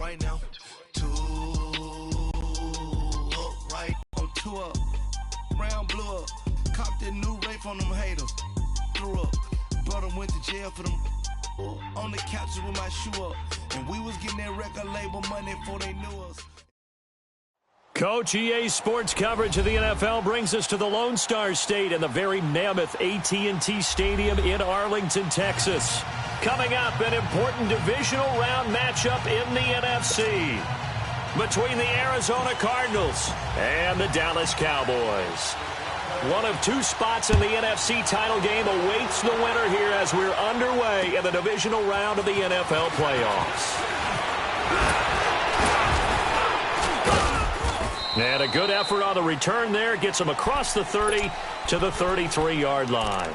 right now. 2 up, right on 2 up. Round blew up. Copped that new rape on them haters. Threw up. Brought them, went to jail for them. On the couches with my shoe up. And we was getting that record label money before they knew us. Coach, EA Sports coverage of the NFL brings us to the Lone Star State and the very mammoth AT&T Stadium in Arlington, Texas. Coming up, an important divisional round matchup in the NFC between the Arizona Cardinals and the Dallas Cowboys. One of 2 spots in the NFC title game awaits the winner here as we're underway in the divisional round of the NFL playoffs. And a good effort on the return there gets him across the 30 to the 33-yard line.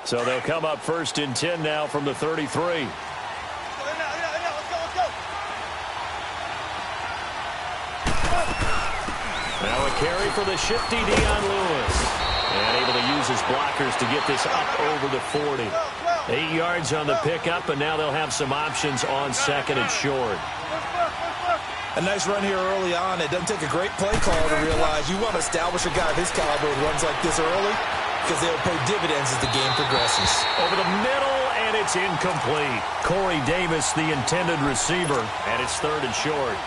So they'll come up 1st and 10 now from the 33. Now a carry for the shifty Dion Lewis. And able to use his blockers to get this up over the 40. 8 yards on the pickup, and now they'll have some options on 2nd and short. A nice run here early on. It doesn't take a great play call to realize you want to establish a guy of his caliber with runs like this early, because they'll pay dividends as the game progresses. Over the middle, and it's incomplete. Corey Davis, the intended receiver, and it's 3rd and short.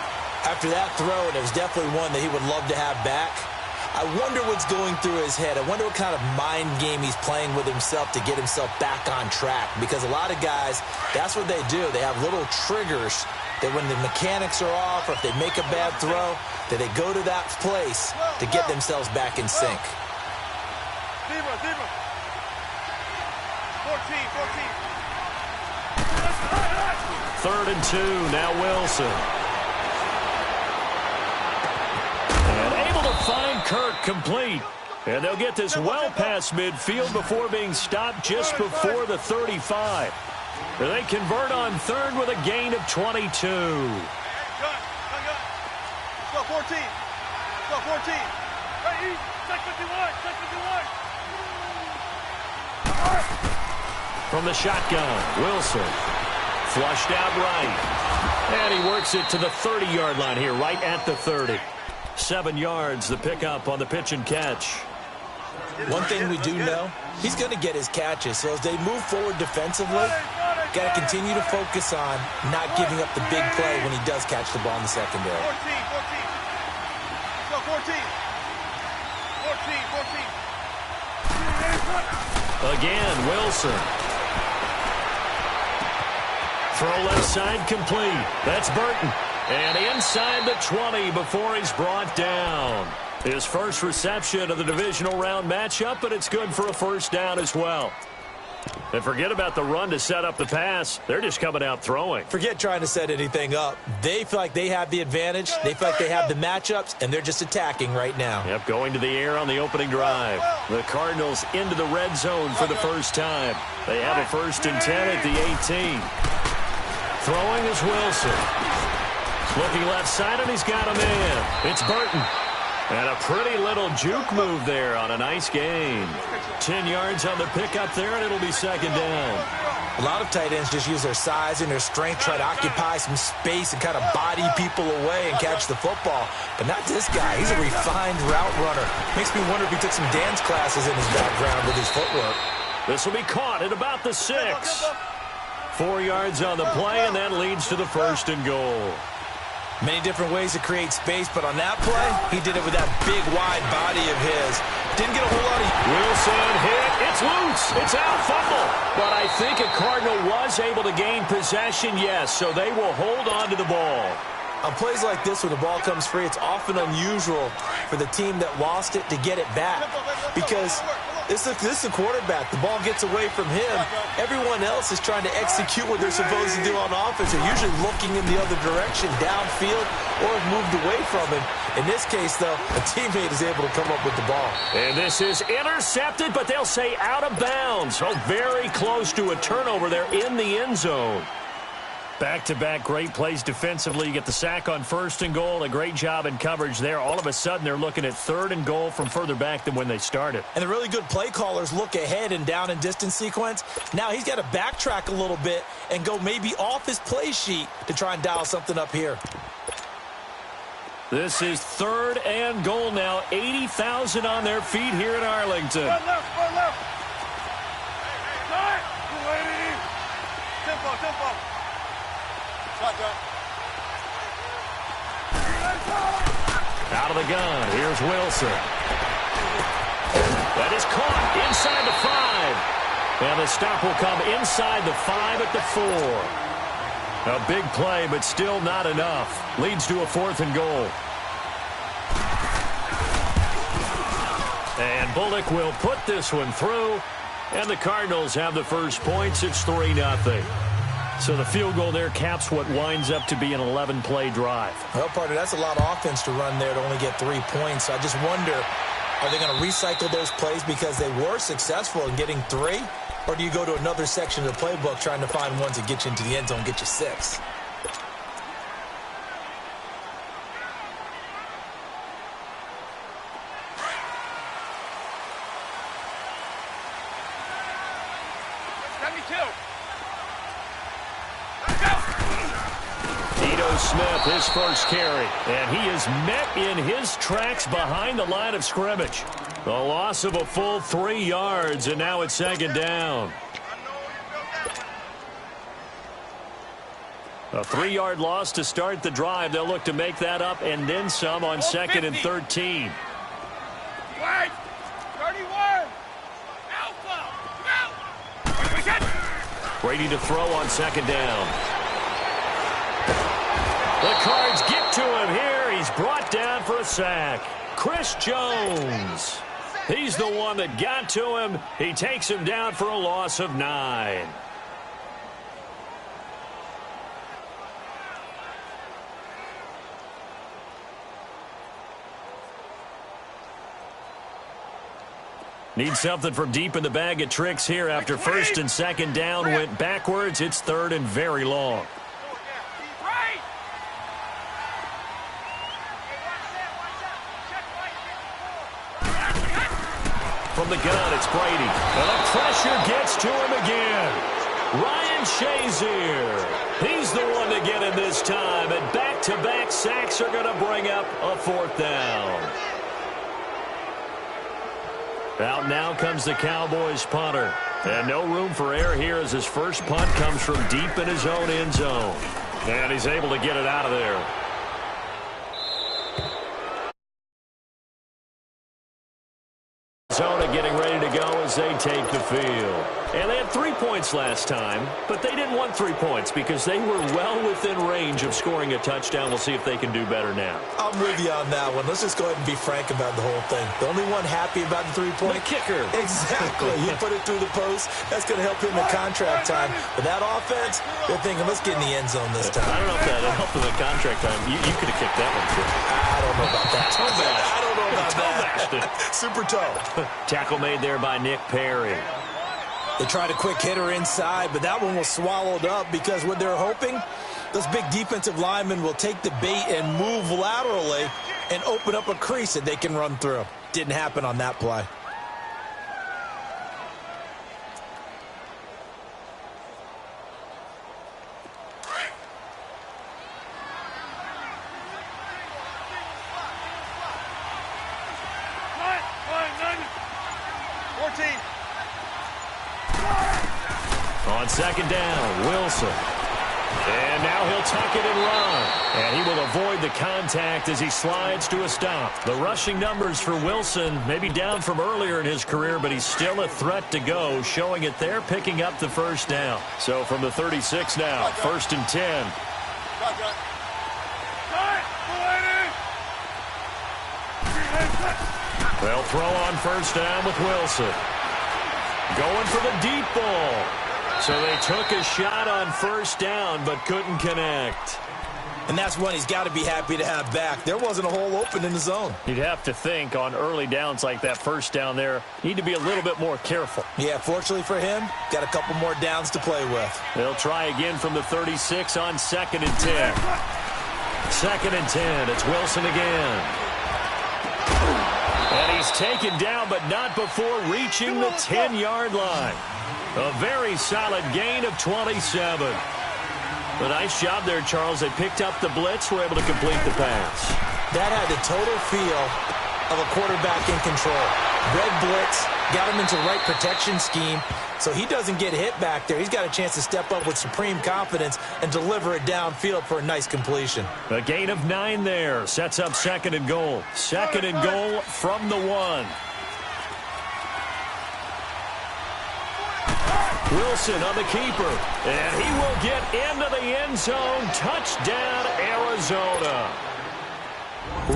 After that throw, and it was definitely one that he would love to have back, I wonder what's going through his head. I wonder what kind of mind game he's playing with himself to get himself back on track. Because a lot of guys, that's what they do. They have little triggers that when the mechanics are off or if they make a bad throw, that they go to that place to get themselves back in sync. 3rd and 2, now Wilson. Find Kirk complete. And they'll get this well past midfield before being stopped just before the 35. They convert on 3rd with a gain of 22. Let's go 14. Let's go 14. Hey, check 51. Check 51. From the shotgun, Wilson. Flushed out right. And he works it to the 30-yard line here, right at the 30. 7 yards, the pickup on the pitch and catch. One thing we do know, he's going to get his catches. So as they move forward defensively, got to continue to focus on not giving up the big play when he does catch the ball in the secondary. 14. Let's go 14. 14. Again, Wilson. Throw left side complete. That's Burton. And inside the 20 before he's brought down. His first reception of the divisional round matchup, but it's good for a 1st down as well. And forget about the run to set up the pass. They're just coming out throwing. Forget trying to set anything up. They feel like they have the advantage. They feel like they have the matchups, and they're just attacking right now. Yep, going to the air on the opening drive. The Cardinals into the red zone for the first time. They have a 1st and 10 at the 18. Throwing is Wilson. Looking left side, and he's got a man. It's Burton. And a pretty little juke move there on a nice gain. 10 yards on the pickup there, and it'll be 2nd down. A lot of tight ends just use their size and their strength, try to occupy some space and kind of body people away and catch the football. But not this guy. He's a refined route runner. Makes me wonder if he took some dance classes in his background with his footwork. This will be caught at about the 6. 4 yards on the play, and that leads to the 1st and goal. Many different ways to create space, but on that play, he did it with that big, wide body of his. Didn't get a whole lot of... Wilson hit. It's loose. It's out. Fumble. But I think a Cardinal was able to gain possession, yes, so they will hold on to the ball. On plays like this, when the ball comes free, it's often unusual for the team that lost it to get it back. Because this is the quarterback. The ball gets away from him. Everyone else is trying to execute what they're supposed to do on offense. They're usually looking in the other direction, downfield, or have moved away from him. In this case, though, a teammate is able to come up with the ball. And this is intercepted, but they'll say out of bounds. Oh, very close to a turnover there in the end zone. Back-to-back great plays defensively. You get the sack on 1st and goal. A great job in coverage there. All of a sudden, they're looking at 3rd and goal from further back than when they started. And the really good play callers look ahead and down and distance sequence. Now he's got to backtrack a little bit and go maybe off his play sheet to try and dial something up here. This is 3rd and goal now. 80,000 on their feet here in Arlington. Run left, run left. Tempo, tempo. Shotgun. Out of the gun. Here's Wilson. That is caught inside the 5. And the stop will come inside the 5 at the 4. A big play, but still not enough. Leads to a 4th and goal. And Bullock will put this one through. And the Cardinals have the first points. It's 3-0. So the field goal there caps what winds up to be an 11-play drive. Well, partner, that's a lot of offense to run there to only get 3 points. I just wonder, are they going to recycle those plays because they were successful in getting 3? Or do you go to another section of the playbook trying to find ones that get you into the end zone, get you 6? Smith, his first carry, and he is met in his tracks behind the line of scrimmage. The loss of a full 3 yards, and now it's 2nd down. A 3-yard loss to start the drive. They'll look to make that up and then some on 2nd and 13. Wait! 31! Alpha! Brady to throw on 2nd down. The Cards get to him here. He's brought down for a sack. Chris Jones. He's the one that got to him. He takes him down for a loss of 9. Need something from deep in the bag of tricks here after 1st and 2nd down went backwards. It's 3rd and very long. From the gun, it's Brady. And the pressure gets to him again. Ryan Shazier. He's the one to get him this time. And back-to-back sacks are going to bring up a 4th down. Out now comes the Cowboys punter. And no room for error here as his first punt comes from deep in his own end zone. And he's able to get it out of there. Arizona getting ready to go as they take the field. And they had 3 points last time, but they didn't want 3 points because they were well within range of scoring a touchdown. We'll see if they can do better now. I'm with you on that one. Let's just go ahead and be frank about the whole thing. The only one happy about the 3-point? The kicker. Exactly. He put it through the post. That's going to help him in contract time. But that offense, they're thinking, let's get in the end zone this time. I don't know if that helped in the contract time. You could have kicked that one, too. I don't know about that. I don't know about that. Super toe. Tackle made there by Nick Perry. They tried a quick hitter inside, but that one was swallowed up because what they're hoping, those big defensive linemen will take the bait and move laterally and open up a crease that they can run through. Didn't happen on that play. On 2nd down, Wilson. And now he'll tuck it and run. And he will avoid the contact as he slides to a stop. The rushing numbers for Wilson may be down from earlier in his career, but he's still a threat to go, showing it there, picking up the 1st down. So from the 36 now, 1st and 10. They'll throw on 1st down with Wilson. Going for the deep ball. So they took a shot on 1st down, but couldn't connect. And that's one he's got to be happy to have back. There wasn't a hole open in the zone. You'd have to think on early downs like that first down there, need to be a little bit more careful. Yeah, fortunately for him, got a couple more downs to play with. They'll try again from the 36 on 2nd and 10. 2nd and 10. It's Wilson again. And he's taken down, but not before reaching the 10-yard line. A very solid gain of 27. A nice job there, Charles. They picked up the blitz, were able to complete the pass. That had the total feel of a quarterback in control. Red blitz, got him into the right protection scheme, so he doesn't get hit back there. He's got a chance to step up with supreme confidence and deliver it downfield for a nice completion. A gain of 9 there. Sets up 2nd and goal. 2nd and goal from the 1. Wilson on the keeper, and he will get into the end zone. Touchdown, Arizona.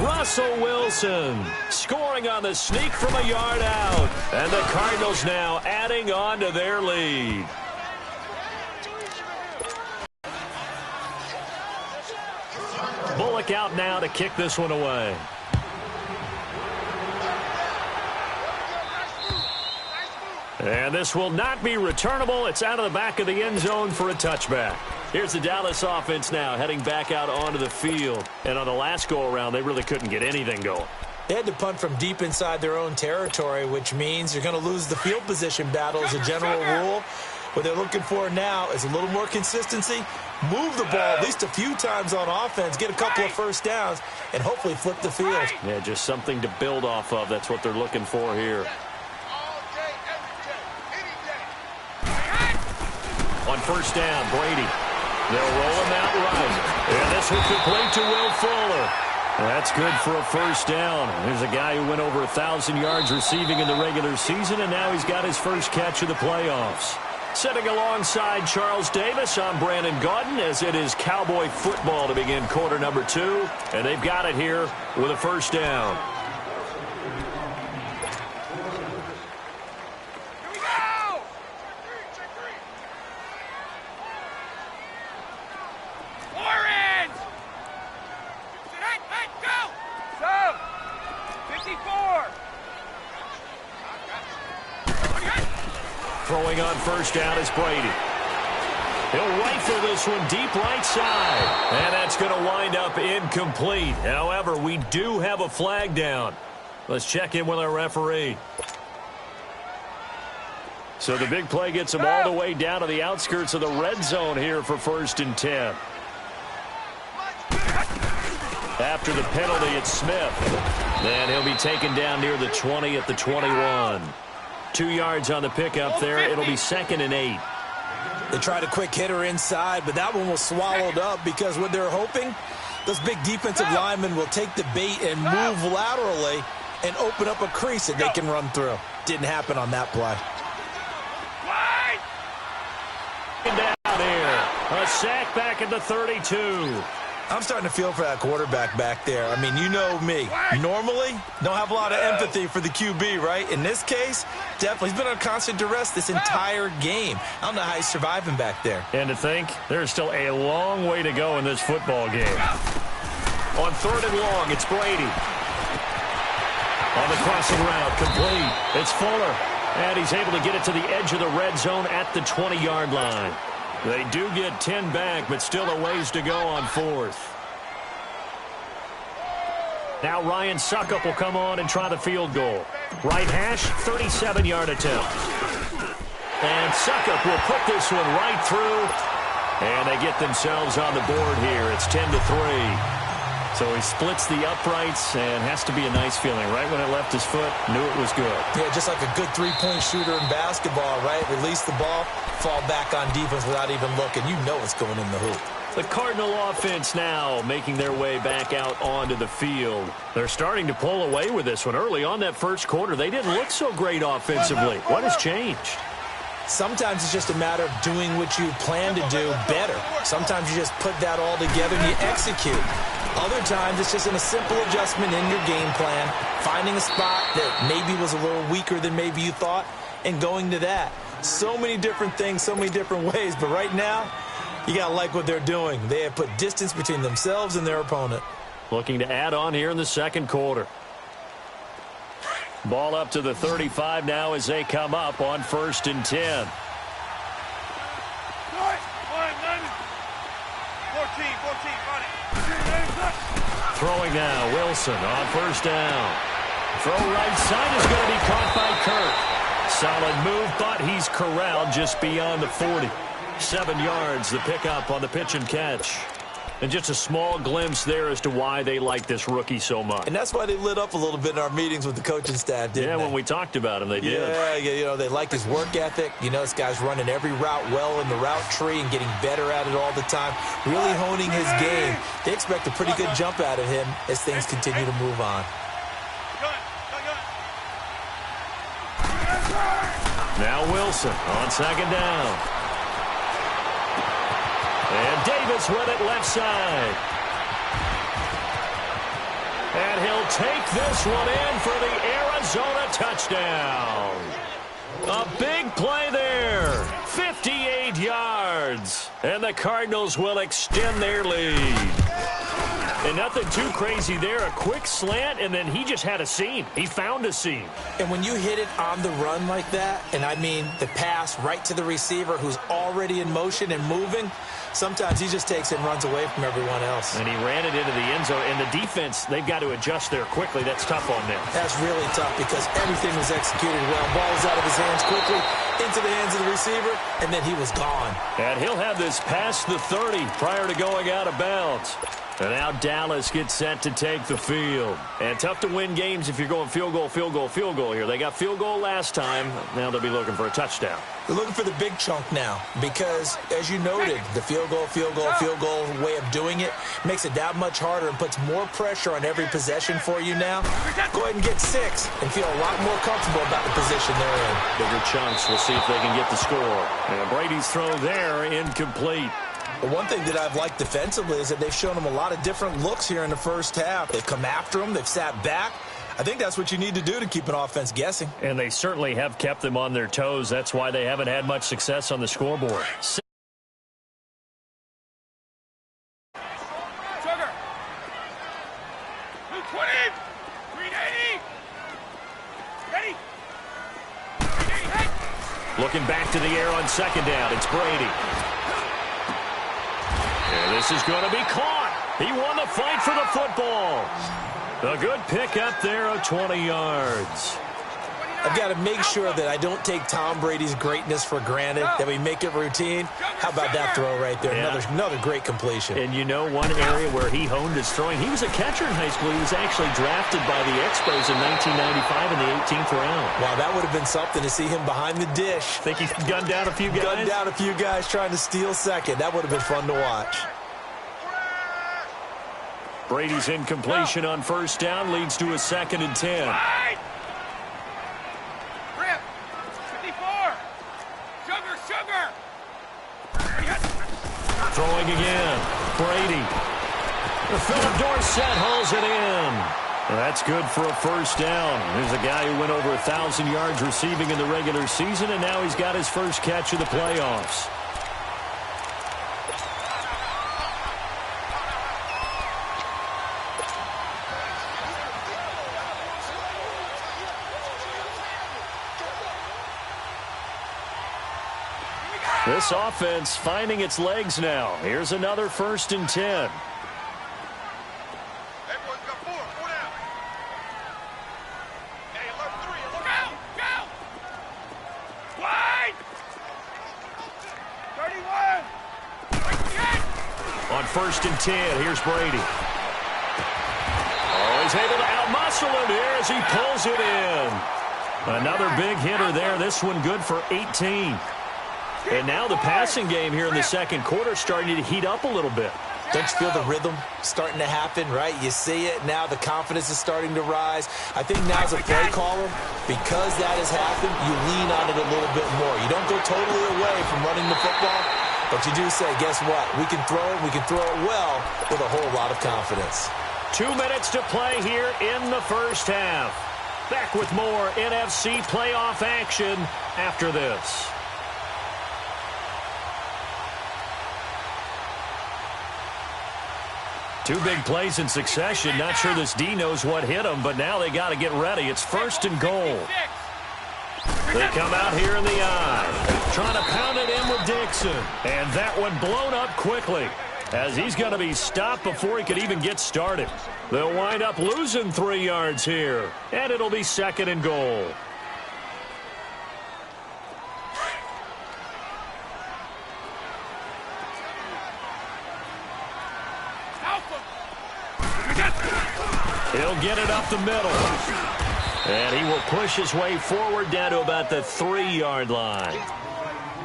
Russell Wilson scoring on the sneak from a yard out. And the Cardinals now adding on to their lead. Bullock out now to kick this one away. And this will not be returnable. It's out of the back of the end zone for a touchback. Here's the Dallas offense now heading back out onto the field. And on the last go-around, they really couldn't get anything going. They had to punt from deep inside their own territory, which means you're going to lose the field position battle as a general rule. What they're looking for now is a little more consistency, move the ball at least a few times on offense, get a couple of first downs, and hopefully flip the field. Yeah, just something to build off of. That's what they're looking for here. On first down, Brady. They'll roll him out right. And this will complete to Will Fuller. That's good for a first down. There's a guy who went over 1,000 yards receiving in the regular season, and now he's got his first catch of the playoffs. Sitting alongside Charles Davis, I'm Brandon Gaudin, as it is Cowboy football to begin quarter number 2. And they've got it here with a first down. Throwing on first down is Brady. He'll rifle this one deep right side. And that's going to wind up incomplete. However, we do have a flag down. Let's check in with our referee. So the big play gets him all the way down to the outskirts of the red zone here for 1st and 10. After the penalty, it's Smith. Then he'll be taken down near the 20 at the 21. 2 yards on the pickup there. It'll be 2nd and 8. They tried a quick hitter inside, but that one was swallowed up because what they're hoping, those big defensive linemen will take the bait and move laterally and open up a crease that they can run through. Didn't happen on that play. Down here. A sack back at the 32. I'm starting to feel for that quarterback back there. I mean, you know me. Normally, don't have a lot of empathy for the QB, right? In this case, definitely. He's been under constant duress this entire game. I don't know how he's surviving back there. And to think, there's still a long way to go in this football game. On 3rd and long, it's Brady. On the crossing route, complete. It's Fuller. And he's able to get it to the edge of the red zone at the 20-yard line. They do get 10 back, but still a ways to go on 4th. Now Ryan Succop will come on and try the field goal. Right hash, 37-yard attempt. And Succop will put this one right through. And they get themselves on the board here. It's 10-3. So he splits the uprights and has to be a nice feeling. Right when it left his foot, knew it was good. Yeah, just like a good three-point shooter in basketball, right? Release the ball, fall back on defense without even looking. You know it's going in the hoop. The Cardinal offense now making their way back out onto the field. They're starting to pull away with this one. Early on that first quarter, they didn't look so great offensively. What has changed? Sometimes it's just a matter of doing what you plan to do better. Sometimes you just put that all together and you execute. Other times it's just a simple adjustment in your game plan, finding a spot that maybe was a little weaker than maybe you thought, and going to that. So many different things, so many different ways. But right now, You got to like what they're doing. They have put distance between themselves and their opponent. Looking to add on here in the second quarter. Ball up to the 35 now as they come up on 1st and 10. 14, Throwing now, Wilson on 1st down. Throw right side is going to be caught by Kirk. Solid move, but he's corralled just beyond the 40. 7 yards, the pickup on the pitch and catch. And just a small glimpse there as to why they like this rookie so much. And that's why they lit up a little bit in our meetings with the coaching staff, didn't they? Yeah, when we talked about him, they did. Yeah, they like his work ethic. This guy's running every route well in the route tree and getting better at it all the time, really honing his game. They expect a pretty good jump out of him as things continue to move on. Now Wilson on 2nd down. And Davis with it left side. And he'll take this one in for the Arizona touchdown. A big play there. 58 yards. And the Cardinals will extend their lead. And nothing too crazy there. A quick slant, and then he just had a seam. He found a seam. And when you hit it on the run like that, and I mean the pass right to the receiver who's already in motion and moving, sometimes he just takes it and runs away from everyone else. And he ran it into the end zone. And the defense, they've got to adjust there quickly. That's tough on them. That's really tough because everything was executed well. Ball was out of his hands quickly, into the hands of the receiver, and then he was gone. And he'll have this past the 30 prior to going out of bounds. And now Dallas gets set to take the field. And tough to win games if you're going field goal, field goal, field goal here. They got field goal last time. Now they'll be looking for a touchdown. They're looking for the big chunk now because, as you noted, the field goal way of doing it makes it that much harder and puts more pressure on every possession for you now. Go ahead and get 6 and feel a lot more comfortable about the position they're in. Bigger chunks. We'll see if they can get the score. And Brady's throw there, incomplete. But one thing that I've liked defensively is that they've shown him a lot of different looks here in the first half. They've come after him. They've sat back. I think that's what you need to do to keep an offense guessing. And they certainly have kept them on their toes. That's why they haven't had much success on the scoreboard. Sugar. 220. 380. Ready. 380. Looking back to the air on 2nd down. It's Brady. And this is going to be caught. He won the fight for the football. A good pickup there of 20 yards. I've got to make sure that I don't take Tom Brady's greatness for granted, that we make it routine. How about that throw right there? Yeah. Another great completion. And you know one area where he honed his throwing? He was a catcher in high school. He was actually drafted by the Expos in 1995 in the 18th round. Wow, that would have been something to see him behind the dish. Think he gunned down a few guys? Gunned down a few guys trying to steal second. That would have been fun to watch. Brady's incompletion on 1st down leads to a 2nd and 10. Rip. 54. Sugar. Throwing again. Brady. Philip Dorsett hauls it in. That's good for a 1st down. There's a guy who went over 1,000 yards receiving in the regular season, and now he's got his first catch of the playoffs. This offense finding its legs now. Here's another 1st and 10. Everyone's got 4. 4 down. Hey, alert 3. Look out. Go. Wide. 31. On 1st and 10, here's Brady. Oh, he's able to outmuscle him here as he pulls it in. Another big hitter there. This one good for 18. And now the passing game here in the second quarter starting to heat up a little bit. Don't you feel the rhythm starting to happen, right? You see it now. The confidence is starting to rise. I think now as a play caller, because that has happened, you lean on it a little bit more. You don't go totally away from running the football, but you do say, guess what? We can throw it. We can throw it well with a whole lot of confidence. 2 minutes to play here in the first half. Back with more NFC playoff action after this. Two big plays in succession. Not sure this D knows what hit him, but now they got to get ready. It's 1st and goal. They come out here in the eye, trying to pound it in with Dixon. And that one blown up quickly, as he's going to be stopped before he could even get started. They'll wind up losing 3 yards here, and it'll be 2nd and goal. He'll get it up the middle. And he will push his way forward down to about the 3-yard line.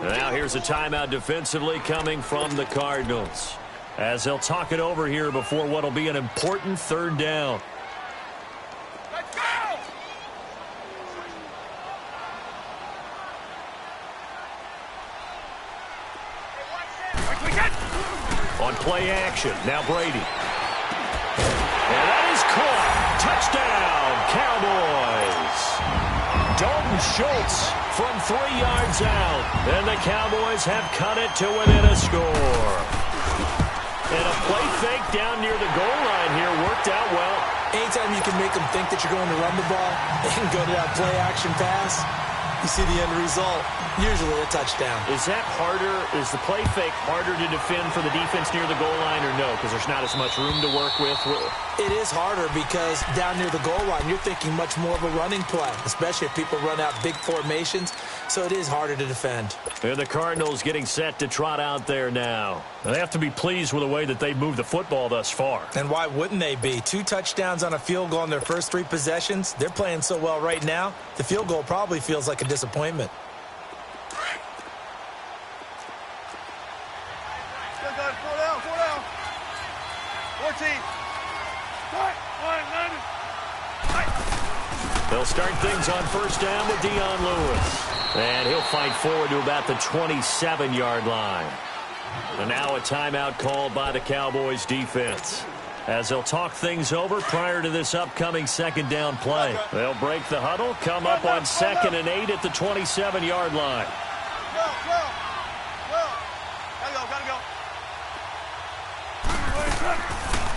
Now here's a timeout defensively coming from the Cardinals, as they'll talk it over here before what will be an important 3rd down. Let's go! On play action, now Brady. And that is caught. Touchdown, Cowboys. Dalton Schultz from 3 yards out. And the Cowboys have cut it to within a score. And a play fake down near the goal line here worked out well. Anytime you can make them think that you're going to run the ball and go to that play action pass, you see the end result, usually a touchdown. Is that harder? Is the play fake harder to defend for the defense near the goal line or no? Because there's not as much room to work with? It is harder because down near the goal line, you're thinking much more of a running play, especially if people run out big formations. So it is harder to defend. And the Cardinals getting set to trot out there now. They have to be pleased with the way that they've moved the football thus far. And why wouldn't they be? 2 touchdowns on a field goal in their first 3 possessions. They're playing so well right now, the field goal probably feels like a disappointment. Still got it. 4 down, 4 down. 14. They'll start things on 1st down with Dion Lewis. And he'll fight forward to about the 27-yard line. And now a timeout called by the Cowboys defense, as they'll talk things over prior to this upcoming 2nd down play. They'll break the huddle, come up on 2nd and 8 at the 27-yard line. Go. Gotta go.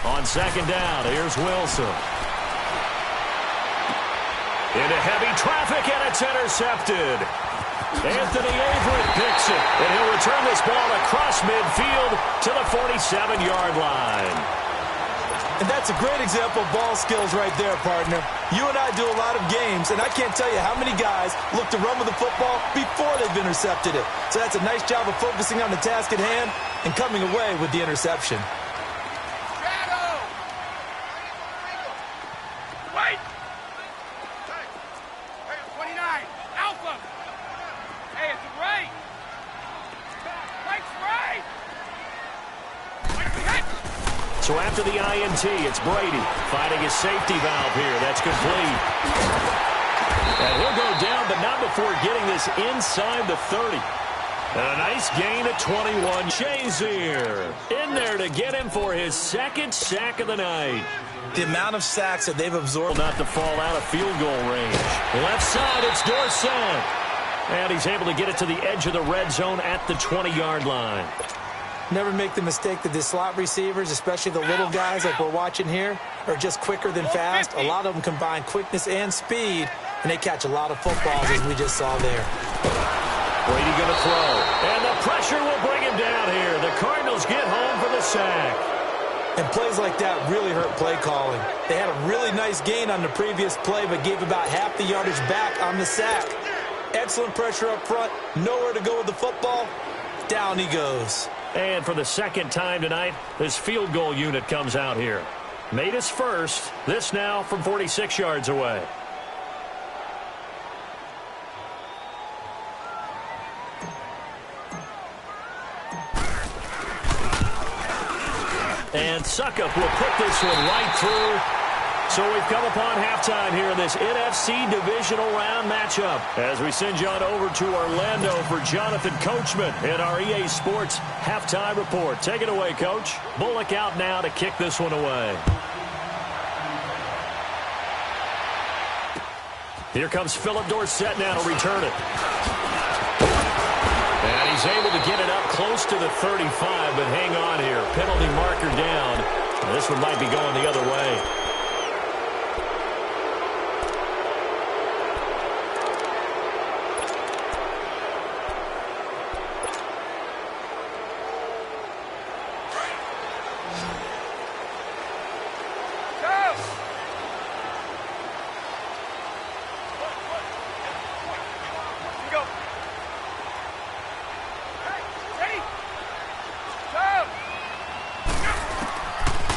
On 2nd down, here's Wilson. Into heavy traffic, and it's intercepted. Anthony Averett picks it, and he'll return this ball across midfield to the 47-yard line. And that's a great example of ball skills right there, partner. You and I do a lot of games, and I can't tell you how many guys look to run with the football before they've intercepted it. So that's a nice job of focusing on the task at hand and coming away with the interception. Shadow! Wait! Hey, 29. Alpha! Hey, it's right! Mike's right! So after the INT, it's Brady finding his safety valve here. That's complete. And he'll go down, but not before getting this inside the 30. And a nice gain at 21. Shazier in there to get him for his 2nd sack of the night. The amount of sacks that they've absorbed. Not to fall out of field goal range. Left side, it's Dorsett. And he's able to get it to the edge of the red zone at the 20-yard line. Never make the mistake that the slot receivers, especially the little guys like we're watching here, are just quicker than fast. A lot of them combine quickness and speed, and they catch a lot of footballs, as we just saw there. Brady going to throw, and the pressure will bring him down here. The Cardinals get home for the sack. And plays like that really hurt play calling. They had a really nice gain on the previous play, but gave about half the yardage back on the sack. Excellent pressure up front, nowhere to go with the football. Down he goes. And for the 2nd time tonight, this field goal unit comes out here. Made his first, this now from 46 yards away. And Suckup will put this one right through. So we've come upon halftime here in this NFC Divisional Round matchup, as we send you on over to Orlando for Jonathan Coachman in our EA Sports Halftime Report. Take it away, Coach. Bullock out now to kick this one away. Here comes Philip Dorsett now to return it. And he's able to get it up close to the 35, but hang on here. Penalty marker down. This one might be going the other way.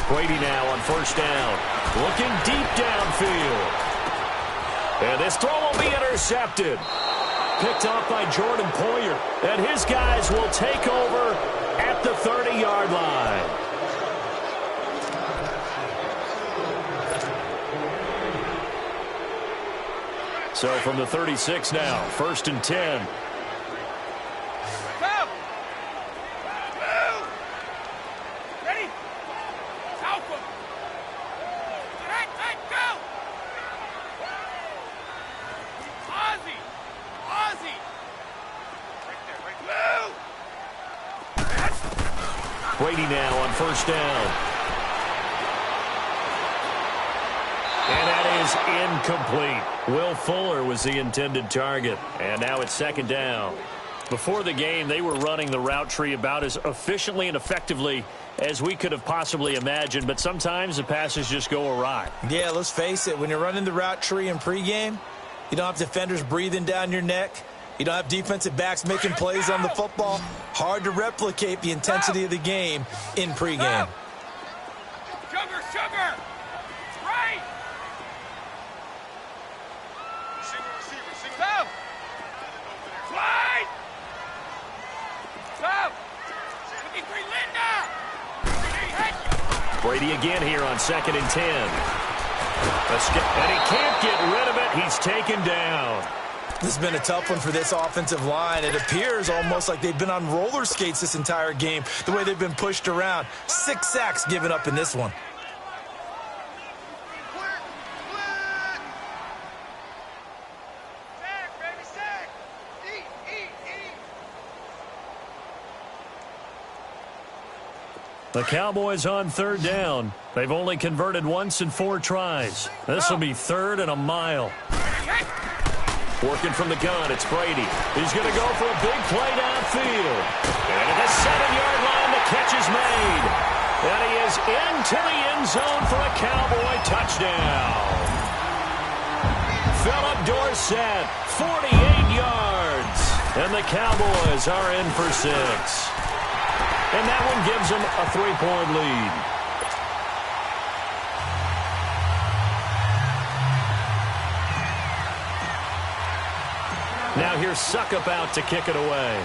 Brady now on first down. Looking deep downfield. And this throw will be intercepted. Picked off by Jordan Poyer. And his guys will take over at the 30-yard line. So from the 36 now, 1st and 10. Brady now on first down. And that is incomplete. Will Fuller was the intended target. And now it's 2nd down. Before the game, they were running the route tree about as efficiently and effectively as we could have possibly imagined. But sometimes the passes just go awry. Yeah, let's face it. When you're running the route tree in pregame, you don't have defenders breathing down your neck. You don't have defensive backs making plays on the football. Hard to replicate the intensity of the game in pregame. Sugar! Right! Receiver. Stop! Slide! Stop! 53 Linda! Brady again here on 2nd and 10. And he can't get rid of it. He's taken down. This has been a tough one for this offensive line. It appears almost like they've been on roller skates this entire game, the way they've been pushed around. 6 sacks given up in this one. The Cowboys on 3rd down. They've only converted once in 4 tries. This will be 3rd and a mile. Working from the gun, it's Brady. He's going to go for a big play downfield. And at the 7-yard line, the catch is made. And he is into the end zone for a Cowboy touchdown. Philip Dorsett, 48 yards. And the Cowboys are in for 6. And that one gives them a 3-point lead. Now here's Suckup out to kick it away.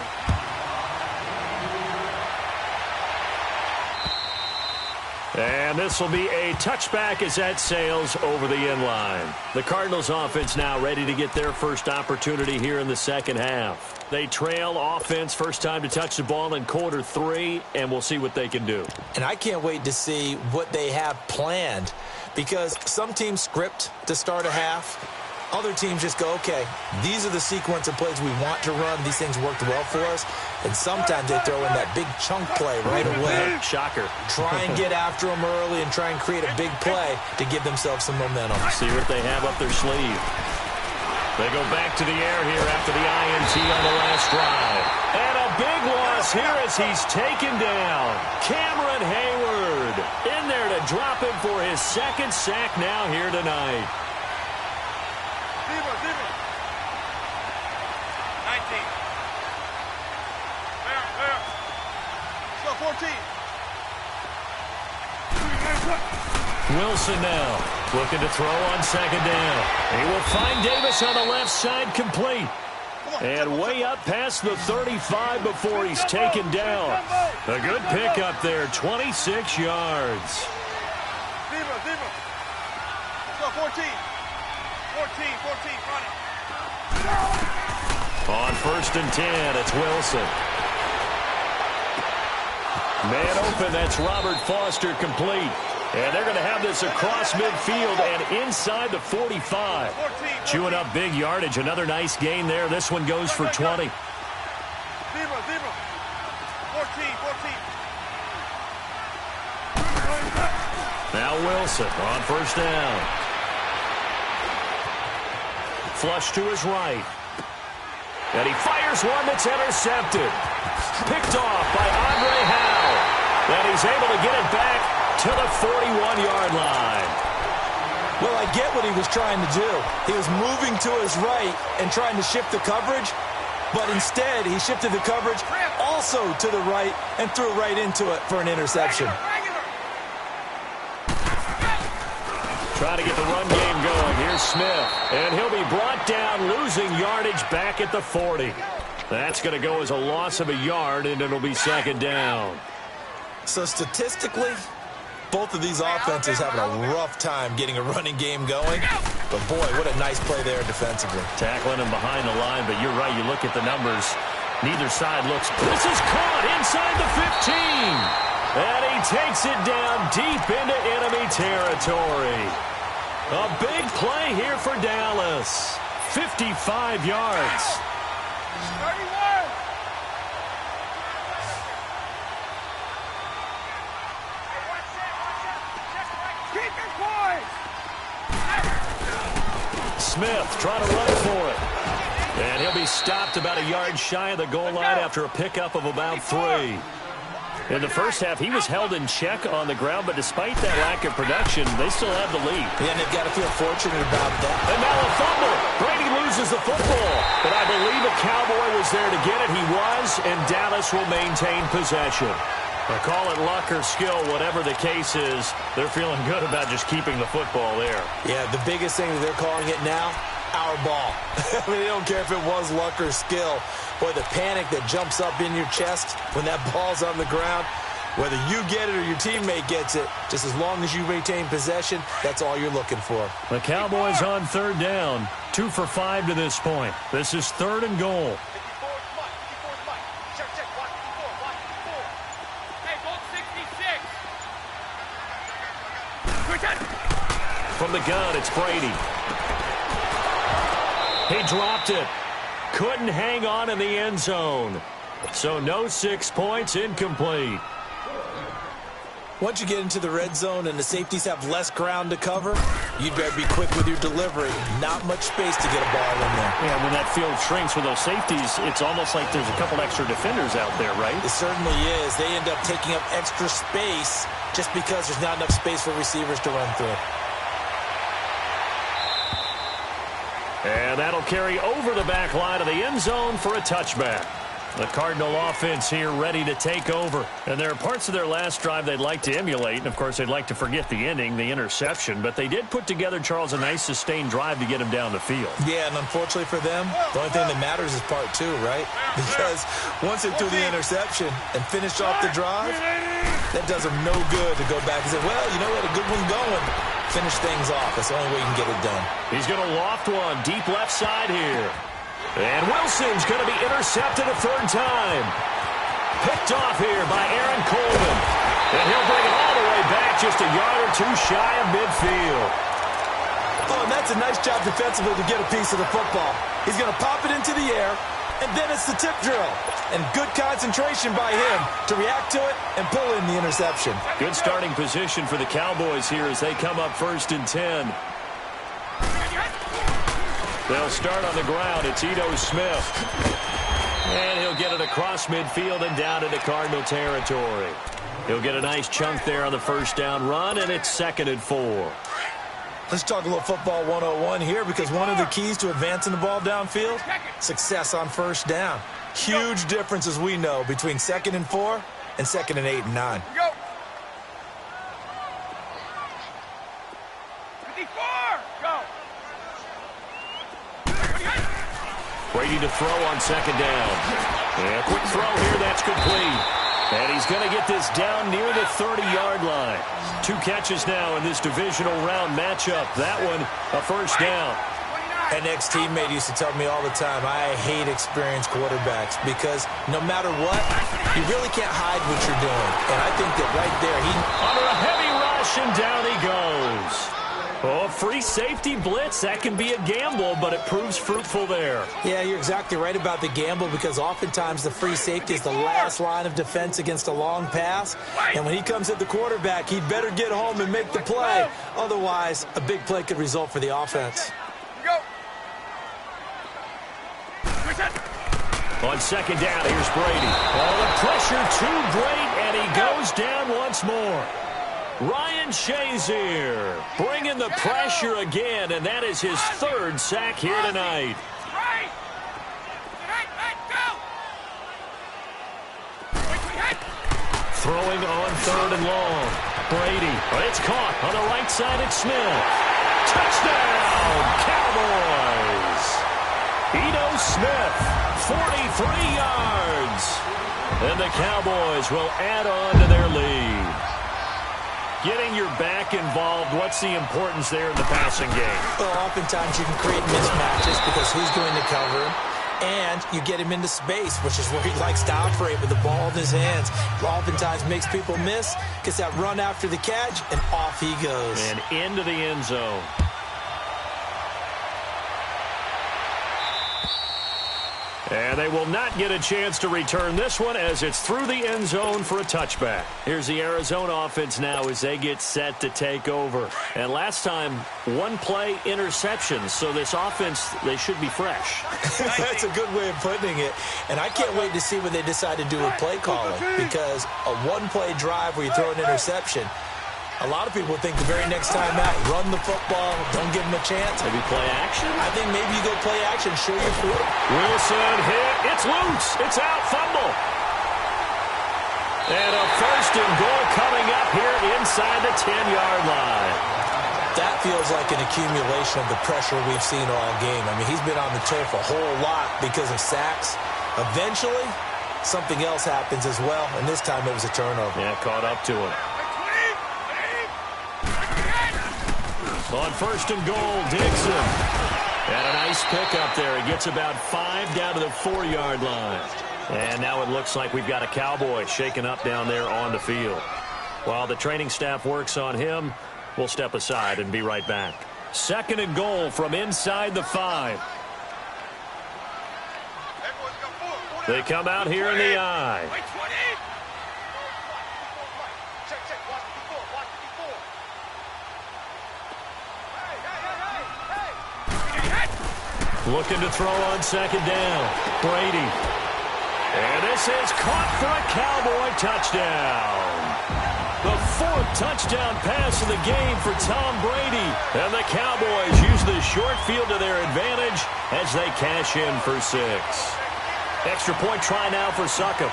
And this will be a touchback as that sails over the end line. The Cardinals offense now ready to get their first opportunity here in the second half. They trail offense, first time to touch the ball in quarter 3, and we'll see what they can do. And I can't wait to see what they have planned, because some teams script to start a half. Other teams just go, okay, these are the sequence of plays we want to run. These things worked well for us. And sometimes they throw in that big chunk play right away. Shocker. Try and get after them early and try and create a big play to give themselves some momentum. See what they have up their sleeve. They go back to the air here after the INT on the last drive. And a big loss here as he's taken down. Cameron Hayward in there to drop him for his 2nd sack now here tonight. 14. Wilson now looking to throw on 2nd down. He will find Davis on the left side, complete. And way up past the 35 before he's taken down. A good pickup there, 26 yards. Let's go, 14. 14, run it. On 1st and 10, it's Wilson. Man open, that's Robert Foster, complete. And they're going to have this across midfield and inside the 45. Chewing up big yardage. Another nice gain there. This one goes for 20. 14. Now Wilson on first down. Flush to his right. And he fires one that's intercepted. Picked off by Andre Howell. And he's able to get it back to the 41-yard line. Well, I get what he was trying to do. He was moving to his right and trying to shift the coverage, but instead he shifted the coverage also to the right and threw right into it for an interception. Trying to get the run game going. Here's Smith, and he'll be brought down, losing yardage back at the 40. That's going to go as a loss of a yard, and it'll be second down. So statistically, both of these offenses having a rough time getting a running game going. But, boy, what a nice play there defensively. Tackling him behind the line, but you're right. You look at the numbers. Neither side looks. This is caught inside the 15. And he takes it down deep into enemy territory. A big play here for Dallas. 55 yards. 31. Smith trying to run for it. And he'll be stopped about a yard shy of the goal line after a pickup of about 3. In the first half, he was held in check on the ground, but despite that lack of production, they still have the lead. And they've got to feel fortunate about that. And now a fumble. Brady loses the football. But I believe a Cowboy was there to get it. He was, and Dallas will maintain possession. Or call it luck or skill, whatever the case is, they're feeling good about just keeping the football there. Yeah, the biggest thing that they're calling it now, our ball. I mean, they don't care if it was luck or skill. Boy, the panic that jumps up in your chest when that ball's on the ground, whether you get it or your teammate gets it, just as long as you maintain possession, that's all you're looking for. The Cowboys on third down, 2 for 5 to this point. This is 3rd and goal. From the gun, it's Brady. He dropped it. Couldn't hang on in the end zone. So no 6 points, incomplete. Once you get into the red zone and the safeties have less ground to cover, you'd better be quick with your delivery. Not much space to get a ball in there. Yeah, when that field shrinks with those safeties, it's almost like there's a couple extra defenders out there, right? It certainly is. They end up taking up extra space just because there's not enough space for receivers to run through. And that'll carry over the back line of the end zone for a touchback. The Cardinal offense here ready to take over. And there are parts of their last drive they'd like to emulate. And, of course, they'd like to forget the ending, the interception. But they did put together, Charles, a nice sustained drive to get him down the field. Yeah, and unfortunately for them, the only thing that matters is part 2, right? Because once they threw the interception and finished off the drive, that does them no good to go back and say, well, you know what, a good one going. Finish things off. That's the only way you can get it done. He's going to loft one deep left side here. And Wilson's going to be intercepted a 3rd time. Picked off here by Aaron Coleman. And he'll bring it all the way back just a yard or 2 shy of midfield. Oh, and that's a nice job defensively to get a piece of the football. He's going to pop it into the air, and then it's the tip drill. And good concentration by him to react to it and pull in the interception. Good starting position for the Cowboys here as they come up 1st and 10. They'll start on the ground. It's Ito Smith. And he'll get it across midfield and down into Cardinal territory. He'll get a nice chunk there on the 1st down run, and it's 2nd and 4. Let's talk a little football 101 here, because one of the keys to advancing the ball downfield, success on 1st down. Huge difference, as we know, between 2nd and 4 and 2nd and 8 and 9. Go. 54. Go. Brady to throw on 2nd down. And a quick throw here, that's complete. And he's going to get this down near the 30-yard line. 2 catches now in this divisional round matchup. That one, a 1st down. An ex-teammate used to tell me all the time, I hate experienced quarterbacks because no matter what, you really can't hide what you're doing. And I think that right there, Under a heavy rush, and down he goes. Oh, free safety blitz, that can be a gamble, but it proves fruitful there. Yeah, you're exactly right about the gamble because oftentimes the free safety is the last line of defense against a long pass. And when he comes at the quarterback, he'd better get home and make the play. Otherwise, a big play could result for the offense. On second down, here's Brady. Oh, the pressure too great, and he goes down once more. Ryan Shazier bringing the pressure again, and that is his third sack here tonight. Throwing on third and long. Brady, it's caught on the right side. It's Smith. Touchdown, Cowboys. Ito Smith, 43 yards. And the Cowboys will add on to their lead. Getting your back involved, what's the importance there in the passing game? Well, oftentimes you can create mismatches because who's going to cover him? And you get him into space, which is where he likes to operate with the ball in his hands. Oftentimes makes people miss, gets that run after the catch, and off he goes. And into the end zone. And they will not get a chance to return this one as it's through the end zone for a touchback. Here's the Arizona offense now as they get set to take over. And last time, one play interceptions. So this offense, they should be fresh. That's a good way of putting it. And I can't wait to see what they decide to do with play calling. Because a one-play drive where you throw an interception, a lot of people think the very next time out, run the football, don't give them a chance. Maybe play action? I think maybe you go play action, show your foot. Wilson hit. It's loose. It's out. Fumble. And a first and goal coming up here inside the 10-yard line. That feels like an accumulation of the pressure we've seen all game. I mean, he's been on the turf a whole lot because of sacks. Eventually, something else happens as well, and this time it was a turnover. Yeah, caught up to him. On first and goal, Dixon. And a nice pickup there. He gets about 5 down to the 4-yard line. And now it looks like we've got a Cowboy shaken up down there on the field. While the training staff works on him, we'll step aside and be right back. Second and goal from inside the 5. They come out here in the I. Looking to throw on second down. Brady. And this is caught for a Cowboy touchdown. The 4th touchdown pass of the game for Tom Brady. And the Cowboys use the short field to their advantage as they cash in for 6. Extra point try now for Succop.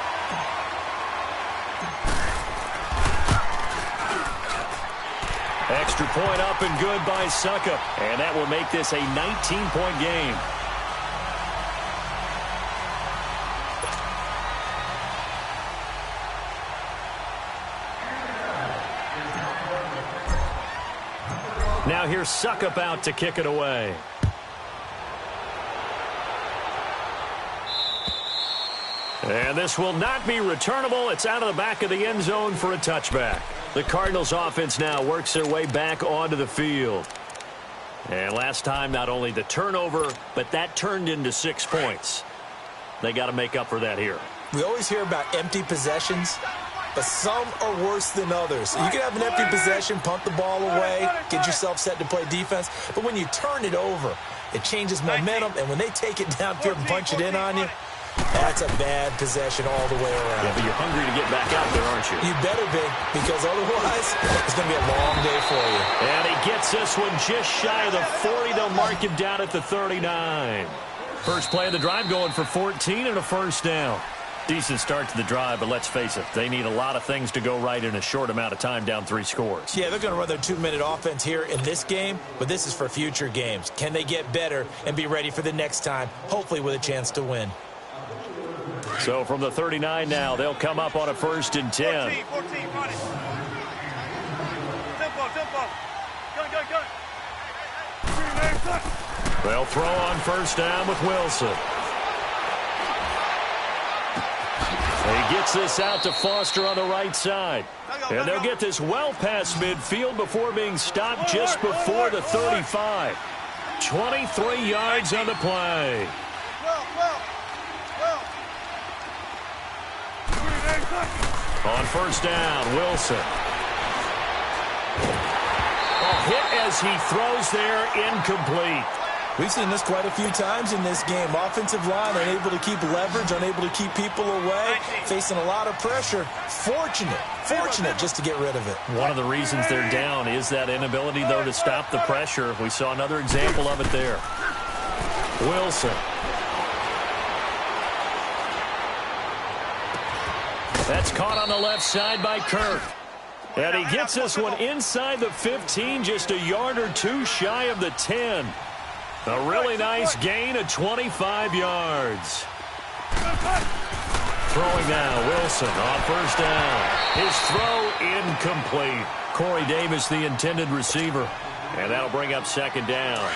Extra point up and good by Succop. And that will make this a 19-point game. Now here's Succop out to kick it away. And this will not be returnable. It's out of the back of the end zone for a touchback. The Cardinals offense now works their way back onto the field. And last time, not only the turnover, but that turned into 6 points. They got to make up for that here. We always hear about empty possessions, but some are worse than others. You can have an empty possession, punt the ball away, get yourself set to play defense. But when you turn it over, it changes momentum. And when they take it downfield and punch it in on you, that's a bad possession all the way around. Yeah, but you're hungry to get back out there, aren't you? You better be, because otherwise it's going to be a long day for you. And he gets this one just shy of the 40. They'll mark him down at the 39. First play of the drive going for 14 and a first down. Decent start to the drive, but let's face it, they need a lot of things to go right in a short amount of time, down 3 scores. Yeah, they're going to run their 2-minute offense here in this game, but this is for future games. Can they get better and be ready for the next time, hopefully with a chance to win? So from the 39 now, they'll come up on a first and 10. 14, run it. Tempo. Go. They'll throw on first down with Wilson. He gets this out to Foster on the right side. And they'll get this well past midfield before being stopped just before the 35. 23 yards on the play. On first down, Wilson. A hit as he throws there, incomplete. We've seen this quite a few times in this game. Offensive line unable to keep leverage, unable to keep people away, facing a lot of pressure. Fortunate just to get rid of it. One of the reasons they're down is that inability, though, to stop the pressure. We saw another example of it there. Wilson. That's caught on the left side by Kirk. And he gets this one inside the 15, just a yard or two shy of the 10. A really nice gain of 25 yards. Throwing now, Wilson on first down. His throw incomplete. Corey Davis, the intended receiver. And that'll bring up second down.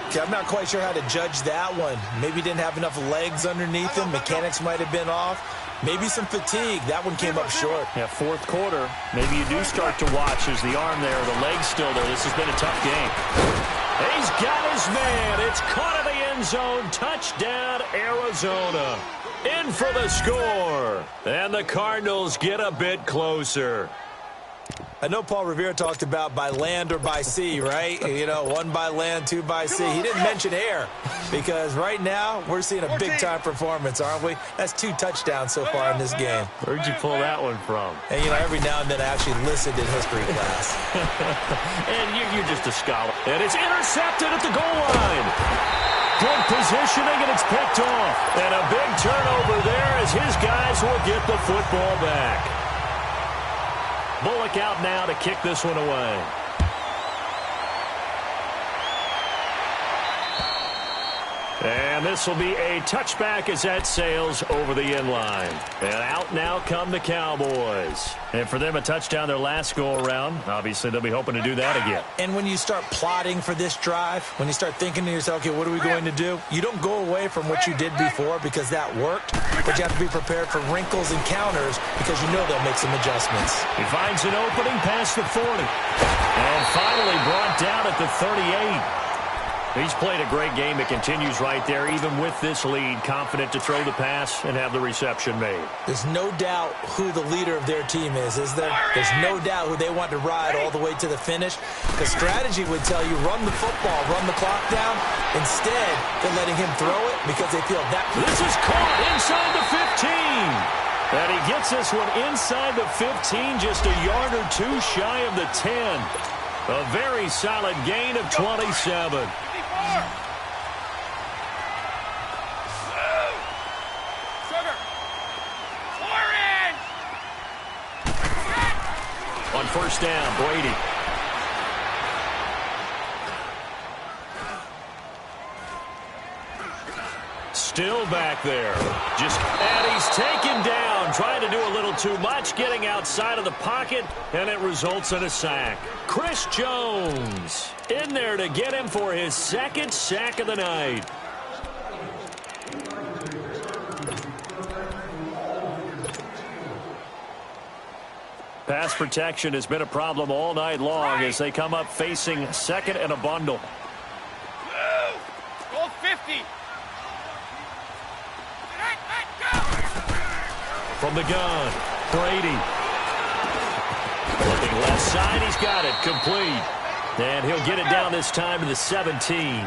Okay, I'm not quite sure how to judge that one. Maybe didn't have enough legs underneath him. Mechanics might have been off. Maybe some fatigue. That one came up short. Yeah, fourth quarter. Maybe you do start to watch as the arm there, the leg's still there. This has been a tough game. He's got his man. It's caught in the end zone. Touchdown, Arizona. In for the score. And the Cardinals get a bit closer. I know Paul Revere talked about by land or by sea, right? You know, one by land, two by sea. He didn't mention air because right now we're seeing a big-time performance, aren't we? That's 2 touchdowns so far in this game. Where'd you pull that one from? And, you know, every now and then I actually listened in history class. And you're just a scholar. And it's intercepted at the goal line. Good positioning, and it's picked off. And a big turnover there as his guys will get the football back. Bullock out now to kick this one away. And this will be a touchback as that sails over the end line. And out now come the Cowboys. And for them, a touchdown their last go-around. Obviously, they'll be hoping to do that again. And when you start plotting for this drive, when you start thinking to yourself, okay, what are we going to do? You don't go away from what you did before because that worked, but you have to be prepared for wrinkles and counters because you know they'll make some adjustments. He finds an opening past the 40. And finally brought down at the 38. He's played a great game. It continues right there, even with this lead, confident to throw the pass and have the reception made. There's no doubt who the leader of their team is there? There's no doubt who they want to ride all the way to the finish. The strategy would tell you run the football, run the clock down. Instead, they're letting him throw it because they feel that. This is caught inside the 15. And he gets this one inside the 15, just a yard or two shy of the 10. A very solid gain of 27. On first down, Brady. Still back there. And he's taken down, trying to do a little too much, getting outside of the pocket, and it results in a sack. Chris Jones in there to get him for his second sack of the night. Pass protection has been a problem all night long as they come up facing second and a bundle. Goal 50. From the gun, Brady. Looking left side, he's got it, complete. And he'll get it down this time to the 17.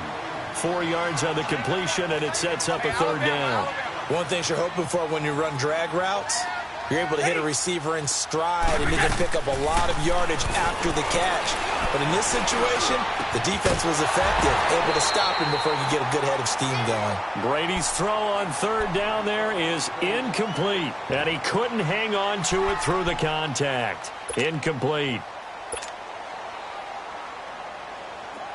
4 yards on the completion, and it sets up a third down. One thing you're hoping for when you run drag routes, you're able to hit a receiver in stride, and you can pick up a lot of yardage after the catch. But in this situation, the defense was effective, able to stop him before he could get a good head of steam going. Brady's throw on third down there is incomplete, and he couldn't hang on to it through the contact. Incomplete.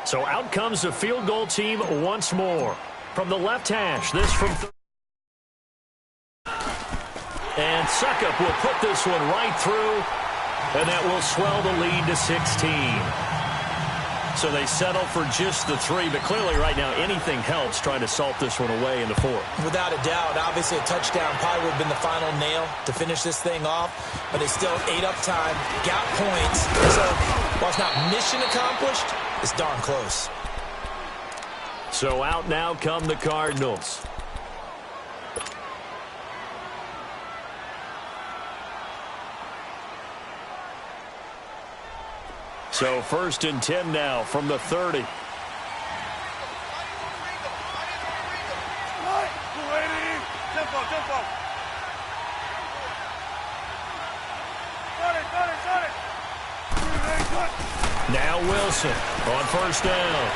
So out comes the field goal team once more. From the left hash, this from and Suckup will put this one right through, and that will swell the lead to 16. So they settle for just the 3, but clearly right now anything helps trying to salt this one away in the 4th. Without a doubt, obviously a touchdown probably would have been the final nail to finish this thing off, but it's still ate up time, got points, so while it's not mission accomplished, it's darn close. So out now come the Cardinals. So 1st and 10 now from the 30. Now Wilson on 1st down.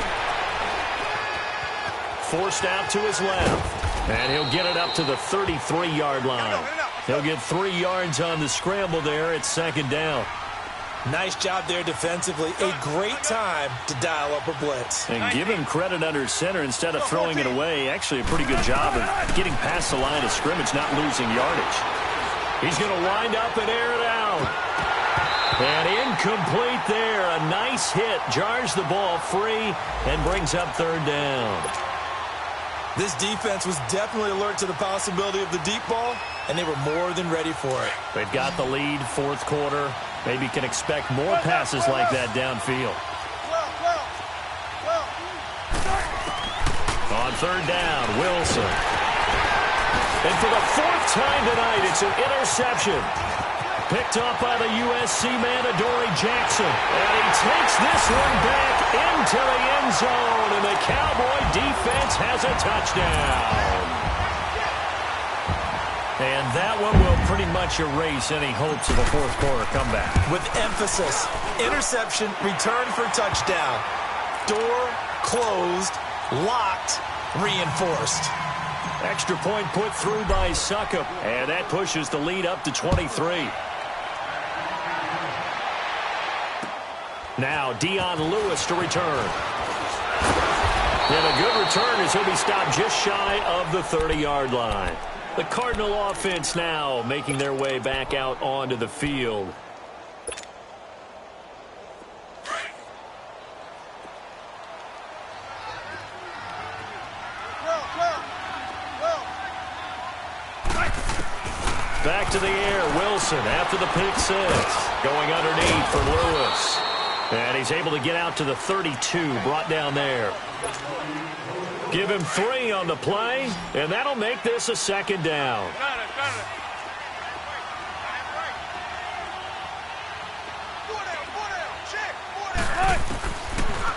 Forced out to his left. And he'll get it up to the 33-yard line. He'll get 3 yards on the scramble there at 2nd down. Nice job there defensively. A great time to dial up a blitz. And give him credit under center instead of throwing it away. Actually, a pretty good job of getting past the line of scrimmage, not losing yardage. He's going to wind up and air it out. And incomplete there. A nice hit. Jars the ball free and brings up 3rd down. This defense was definitely alert to the possibility of the deep ball, and they were more than ready for it. They've got the lead, 4th quarter. Maybe can expect more passes like that downfield. On 3rd down, Wilson. And for the 4th time tonight, it's an interception. Picked up by the USC man, Adoree Jackson. And he takes this one back into the end zone. And the Cowboy defense has a touchdown. And that one will pretty much erase any hopes of a 4th quarter comeback. With emphasis, interception, return for touchdown. Door closed, locked, reinforced. Extra point put through by Succop. And that pushes the lead up to 23. Now Dion Lewis to return. And a good return as he'll be stopped just shy of the 30-yard line. The Cardinal offense now making their way back out onto the field. Back to the air, Wilson after the pick 6. Going underneath for Lewis. And he's able to get out to the 32, brought down there. Give him 3 on the play, and that'll make this a 2nd down.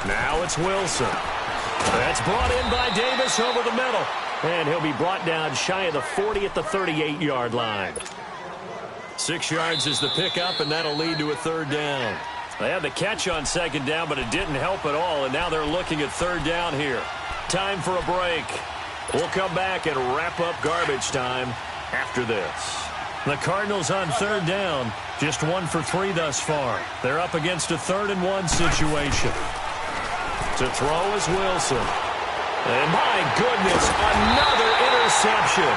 Now it's Wilson. That's brought in by Davis over the middle. And he'll be brought down shy of the 40 at the 38-yard line. 6 yards is the pickup, and that'll lead to a 3rd down. They had the catch on 2nd down, but it didn't help at all, and now they're looking at 3rd down here. Time for a break. We'll come back and wrap up garbage time after this. The Cardinals on 3rd down, just 1 for 3 thus far. They're up against a 3rd and 1 situation. To throw is Wilson. And my goodness, another interception.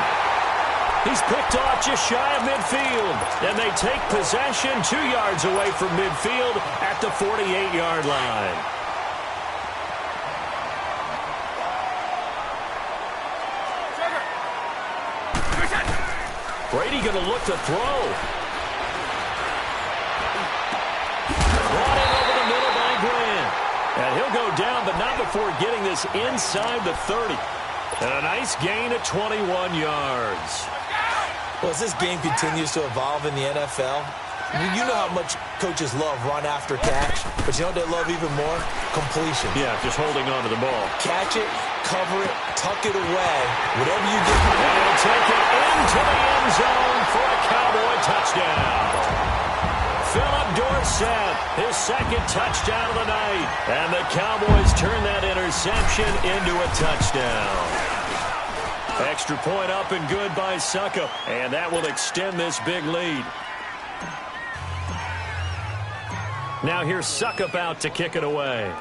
He's picked off just shy of midfield. And they take possession 2 yards away from midfield at the 48-yard line. Brady going to look to throw. Brought in over the middle by Grant. And he'll go down, but not before getting this inside the 30. And a nice gain of 21 yards. Well, as this game continues to evolve in the NFL, you know how much coaches love run after catch, but you know what they love even more? Completion. Yeah, just holding on to the ball. Catch it, cover it, tuck it away, whatever you get. And he'll take it into the end zone for a Cowboy touchdown. Philip Dorsett, his 2nd touchdown of the night. And the Cowboys turn that interception into a touchdown. Extra point up and good by Succop. And that will extend this big lead. Now here's Succop out to kick it away.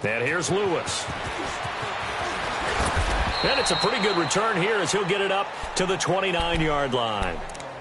And here's Lewis. And it's a pretty good return here as he'll get it up to the 29-yard line.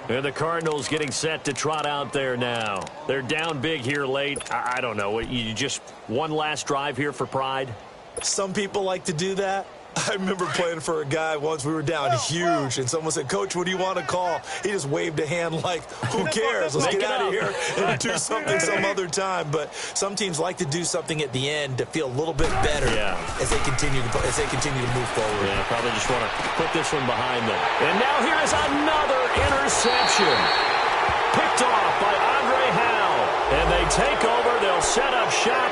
And the Cardinals getting set to trot out there now. They're down big here late. I don't know. You just one last drive here for pride? Some people like to do that. I remember playing for a guy once. We were down huge, and someone said, "Coach, what do you want to call?" He just waved a hand like, who cares? Let's get out of here and do something some other time. But some teams like to do something at the end to feel a little bit better as they continue to move forward. Yeah, probably just want to put this one behind them. And now here is another interception. Picked off by Andre Howell. And they take over. They'll set up shop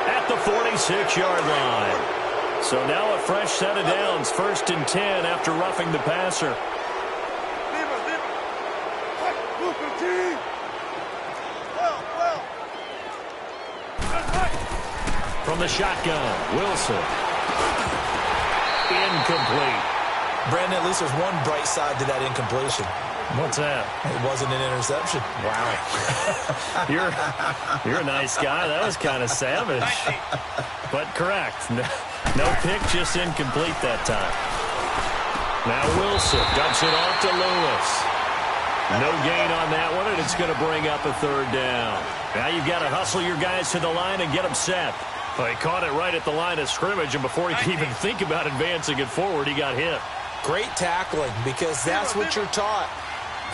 at the 46-yard line. So now a fresh set of downs, 1st and 10 after roughing the passer. From the shotgun, Wilson. Incomplete. Brandon, at least there's one bright side to that incompletion. What's that? It wasn't an interception. Wow. You're a nice guy. That was kind of savage. But correct. No pick, just incomplete that time. Now Wilson dumps it off to Lewis. No gain on that one, and it's going to bring up a 3rd down. Now you've got to hustle your guys to the line and get them set. Well, he caught it right at the line of scrimmage, and before he could even think about advancing it forward, he got hit. Great tackling, because that's what you're taught.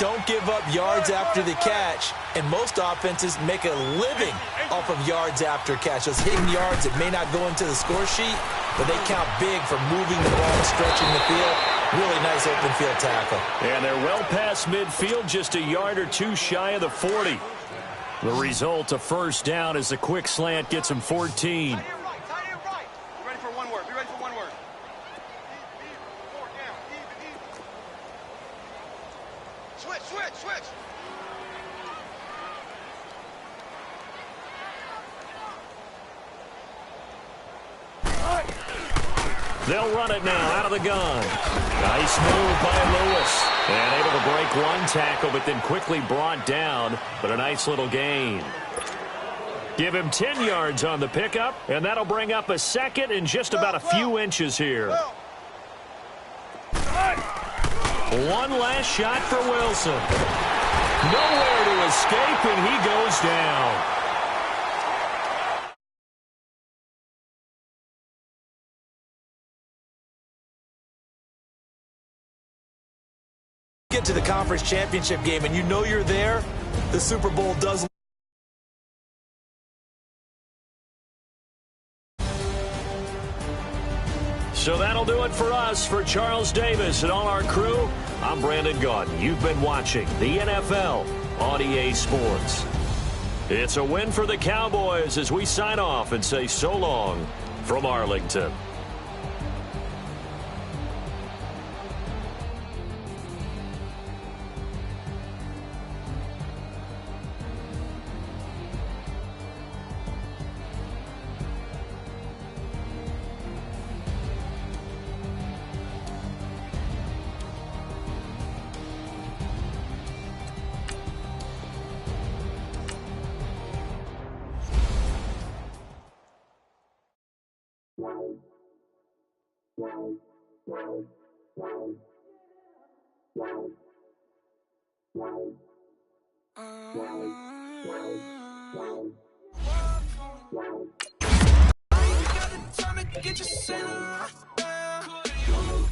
Don't give up yards after the catch, and most offenses make a living off of yards after catch. Those hidden yards that may not go into the score sheet, but they count big for moving the ball and stretching the field. Really nice open field tackle. And they're well past midfield, just a yard or two shy of the 40. The result, a 1st down as the quick slant gets him 14. They'll run it now out of the gun. Nice move by Lewis. And able to break one tackle, but then quickly brought down. But a nice little gain. Give him 10 yards on the pickup, and that'll bring up a 2nd and just about a few inches here. One last shot for Wilson. Nowhere to escape, and he goes down. Get to the conference championship game and you know you're there, the Super Bowl does. So that'll do it for us. For Charles Davis and all our crew, I'm Brandon Gaudin. You've been watching the NFL on EA Sports. It's a win for the Cowboys as we sign off and say so long from Arlington.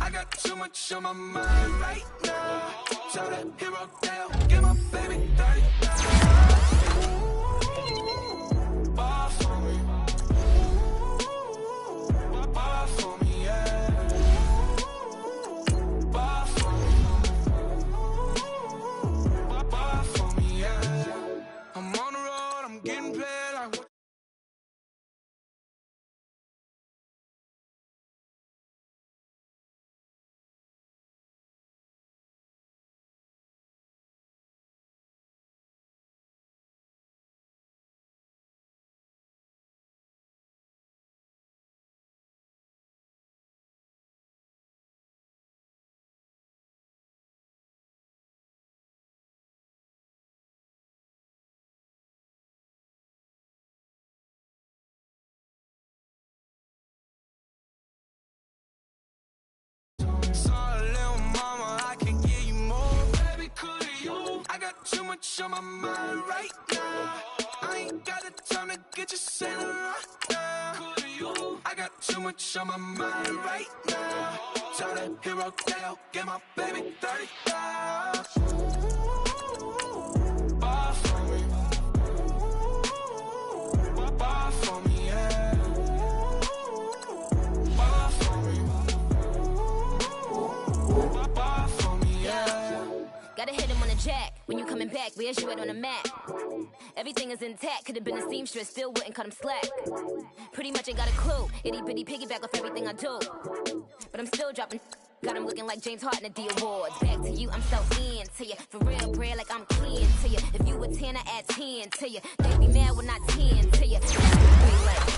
I got too much on my mind right now. Tell that hero down, give my baby 30. too much on my mind right now. I ain't got the time to get you center right now. I got too much on my mind right now. Tell the hero Dale, get my baby 35. Bar for me. Bar for me, yeah. Bar for me. Bar for me, yeah. Gotta hit him on the jack. When you coming back, where's you at on the map? Everything is intact. Could've been a seamstress, still wouldn't cut him slack. Pretty much ain't got a clue. Itty bitty piggyback off everything I do. But I'm still dropping. Got him looking like James Harden at the awards. Back to you, I'm so into you. For real, bread, like I'm kin to you. If you a 10, I add 10 to you. They be mad when I 10 to you.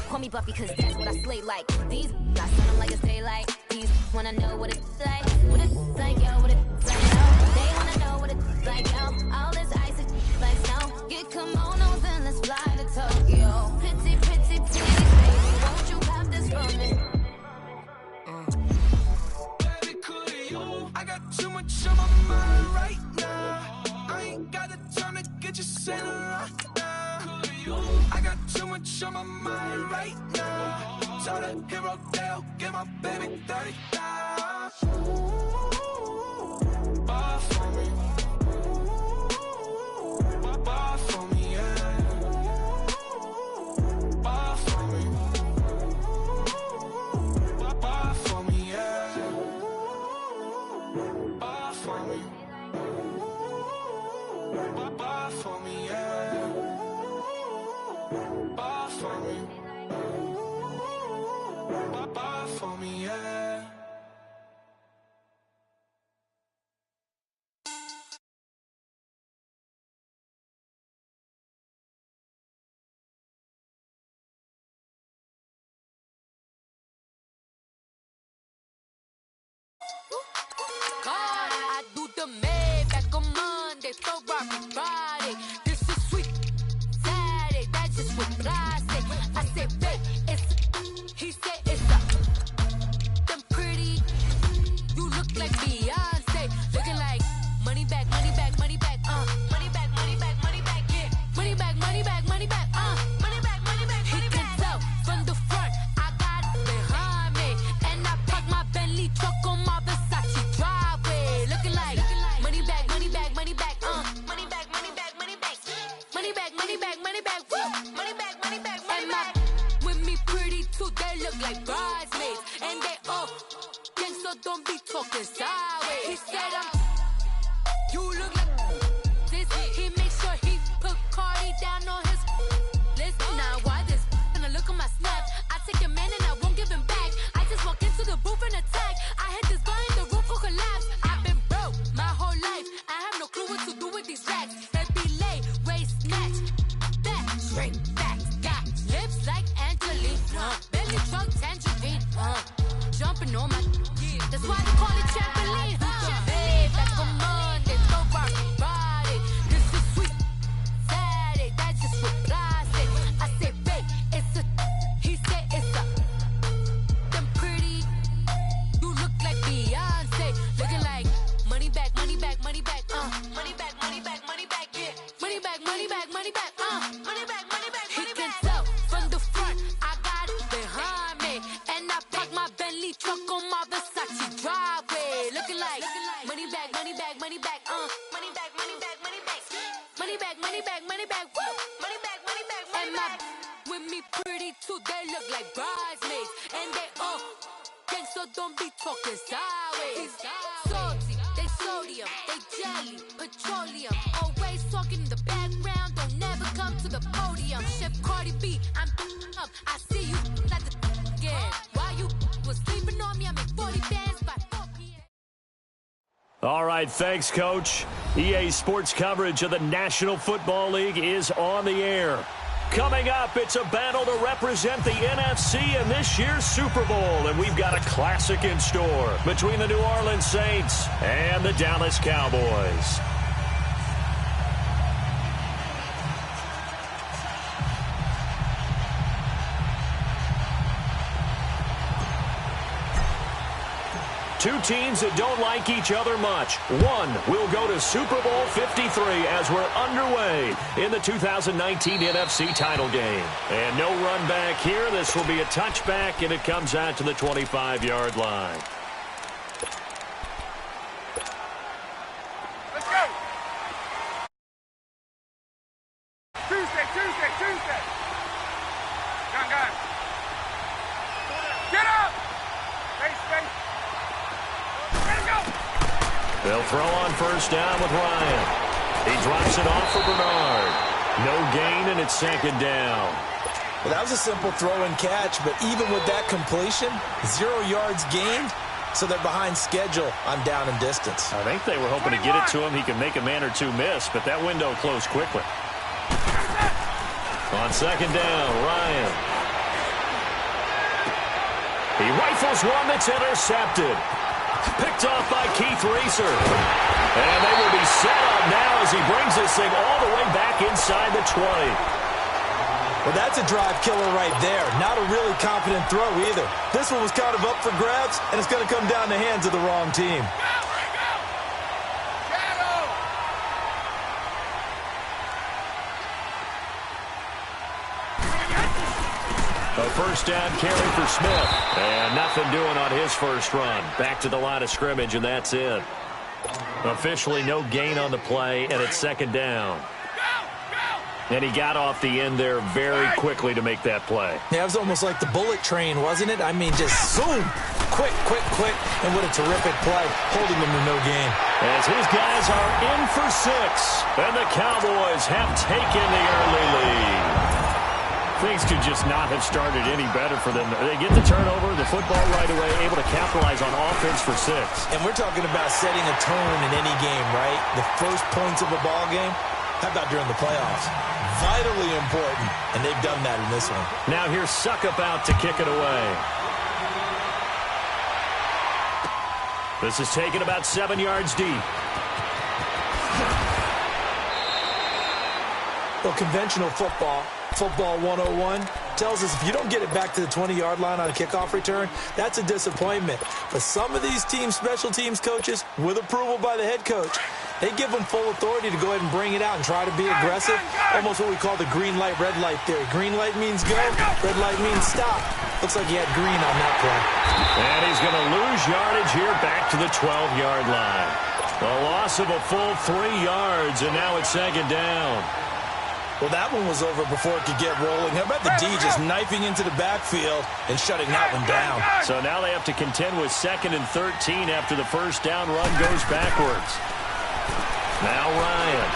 Call me Buffy, cause that's what I slay like. These, I send them like it's daylight. These wanna know what it's like. What it's like, yo, what it's like, yo. They wanna know what it's like, yo. All this ice is like snow. Get kimonos and let's fly to Tokyo. Pretty, pretty, please, baby, won't you have this from me? Baby, could you? I got too much on my mind right now. I ain't got the time to get you center right now. I got too much on my mind right now. Tell the hero Dale, get my baby 35. Bar for me. Bar for me, yeah. Bar for me. Bar for me, yeah. Bar for me. Bar for me, yeah. Bar for me. Bar for me, yeah. I do the Maybach on Monday, Ferrari Friday. This is sweet Saturday, that's just what I say. I say, babe, it's he said it's a them pretty. You look like Beyonce, looking like money back, money back, money back, money back, money back, money back, yeah. Money back, money back, money back, money back, money back, money back. He can tell from the front, I got it behind me, and I park my Bentley truck on my Versace driveway, looking like money back, money back, money back, money back, money back, money back, money back, money back, money back, woo, money back, money back, money back. With me pretty too, they look like bridesmaids, and they all gang, so don't be talking sideways. He said you look like this. He makes sure he put Cardi down on his list. Now why this? Gonna look at my snap. I take a man and I won't give him back. I just walk into the booth and attack. I hit this guy in the roof will collapse. I've been broke my whole life. I have no clue what to do with these racks. Baby lay, waist snatch, back, straight back. Got lips like Angelina, belly trunk tangerine, jumping on my. That's why they call it trampoline. Babe, that's for Monday, Ferrari Friday. This is sweet Saturday, that's just what I say. I say, babe, it's a. He said it's a. Them pretty. You look like Beyonce, looking like money back, money back, money back, money back, money back, money back, yeah. Money back, money back, money back, money back, money back, money back. He can tell from the front, I got it behind me, and I park my Bentley truck on my Versace driveway, looking like money back, money back, money back, money back, money back, money back, money back, money back, money back, woo, money back, money back, money back. With me pretty too, they look like bridesmaids, and they all gang, so don't be talking sideways. Salty, they sodium, they jelly, petroleum. Always talking in the background, don't never come to the podium. Chef Cardi B, I'm up. I see you like the again. While you was sleeping on me, I make 40 bands by 4 p.m. All right, thanks, Coach. EA Sports coverage of the National Football League is on the air. Coming up, it's a battle to represent the NFC in this year's Super Bowl, and we've got a classic in store between the New Orleans Saints and the Dallas Cowboys. Two teams that don't like each other much. One will go to Super Bowl 53 as we're underway in the 2019 NFC title game. And no run back here. This will be a touchback, and it comes out to the 25-yard line. Let's go. Tuesday. Gun. Get up. Space. Let's go. They'll throw on first down with Ryan. He drops it off for Bernard. No gain, and it's second down. Well, that was a simple throw and catch, but even with that completion, 0 yards gained, so they're behind schedule on down and distance. I think they were hoping to get it to him. He could make a man or two miss, but that window closed quickly. On second down, Ryan. He rifles one that's intercepted. Picked off by Keith Reeser. And they will be set up now as he brings this thing all the way back inside the 20. Well, that's a drive killer right there. Not a really confident throw either. This one was kind of up for grabs, and it's going to come down the hands of the wrong team. A first down carry for Smith. And nothing doing on his first run. Back to the line of scrimmage, and that's it. Officially no gain on the play, and it's second down. And he got off the end there very quickly to make that play. Yeah, it was almost like the bullet train, wasn't it? I mean, just zoom. Quick. And what a terrific play, holding them to no gain. As his guys are in for 6. And the Cowboys have taken the early lead. Things could just not have started any better for them. They get the turnover, the football right away, able to capitalize on offense for 6. And we're talking about setting a tone in any game, right? The first points of a ball game. How about during the playoffs? Vitally important, and they've done that in this one. Now here's Suckup out to kick it away. This is taken about 7 yards deep. Well, conventional football 101, tells us if you don't get it back to the 20-yard line on a kickoff return, that's a disappointment. But some of these teams, special teams coaches, with approval by the head coach, they give them full authority to go ahead and bring it out and try to be aggressive. Almost what we call the green light, red light theory. Green light means go, red light means stop. Looks like he had green on that play. And he's going to lose yardage here back to the 12-yard line. A loss of a full 3 yards, and now it's second down. Well, that one was over before it could get rolling. How about the D just knifing into the backfield and shutting that one down? So now they have to contend with 2nd and 13 after the first down run goes backwards. Now Ryan.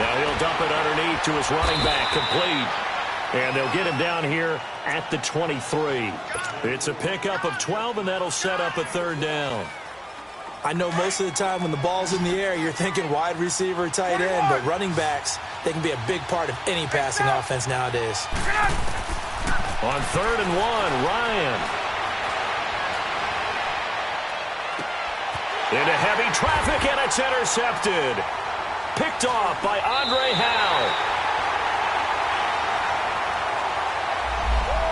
Now he'll dump it underneath to his running back, complete. And they'll get him down here at the 23. It's a pickup of 12, and that'll set up a third down. I know most of the time when the ball's in the air, you're thinking wide receiver, tight end, but running backs, they can be a big part of any passing offense nowadays. On 3rd and 1, Ryan. Into heavy traffic, and it's intercepted. Picked off by Andre Howe.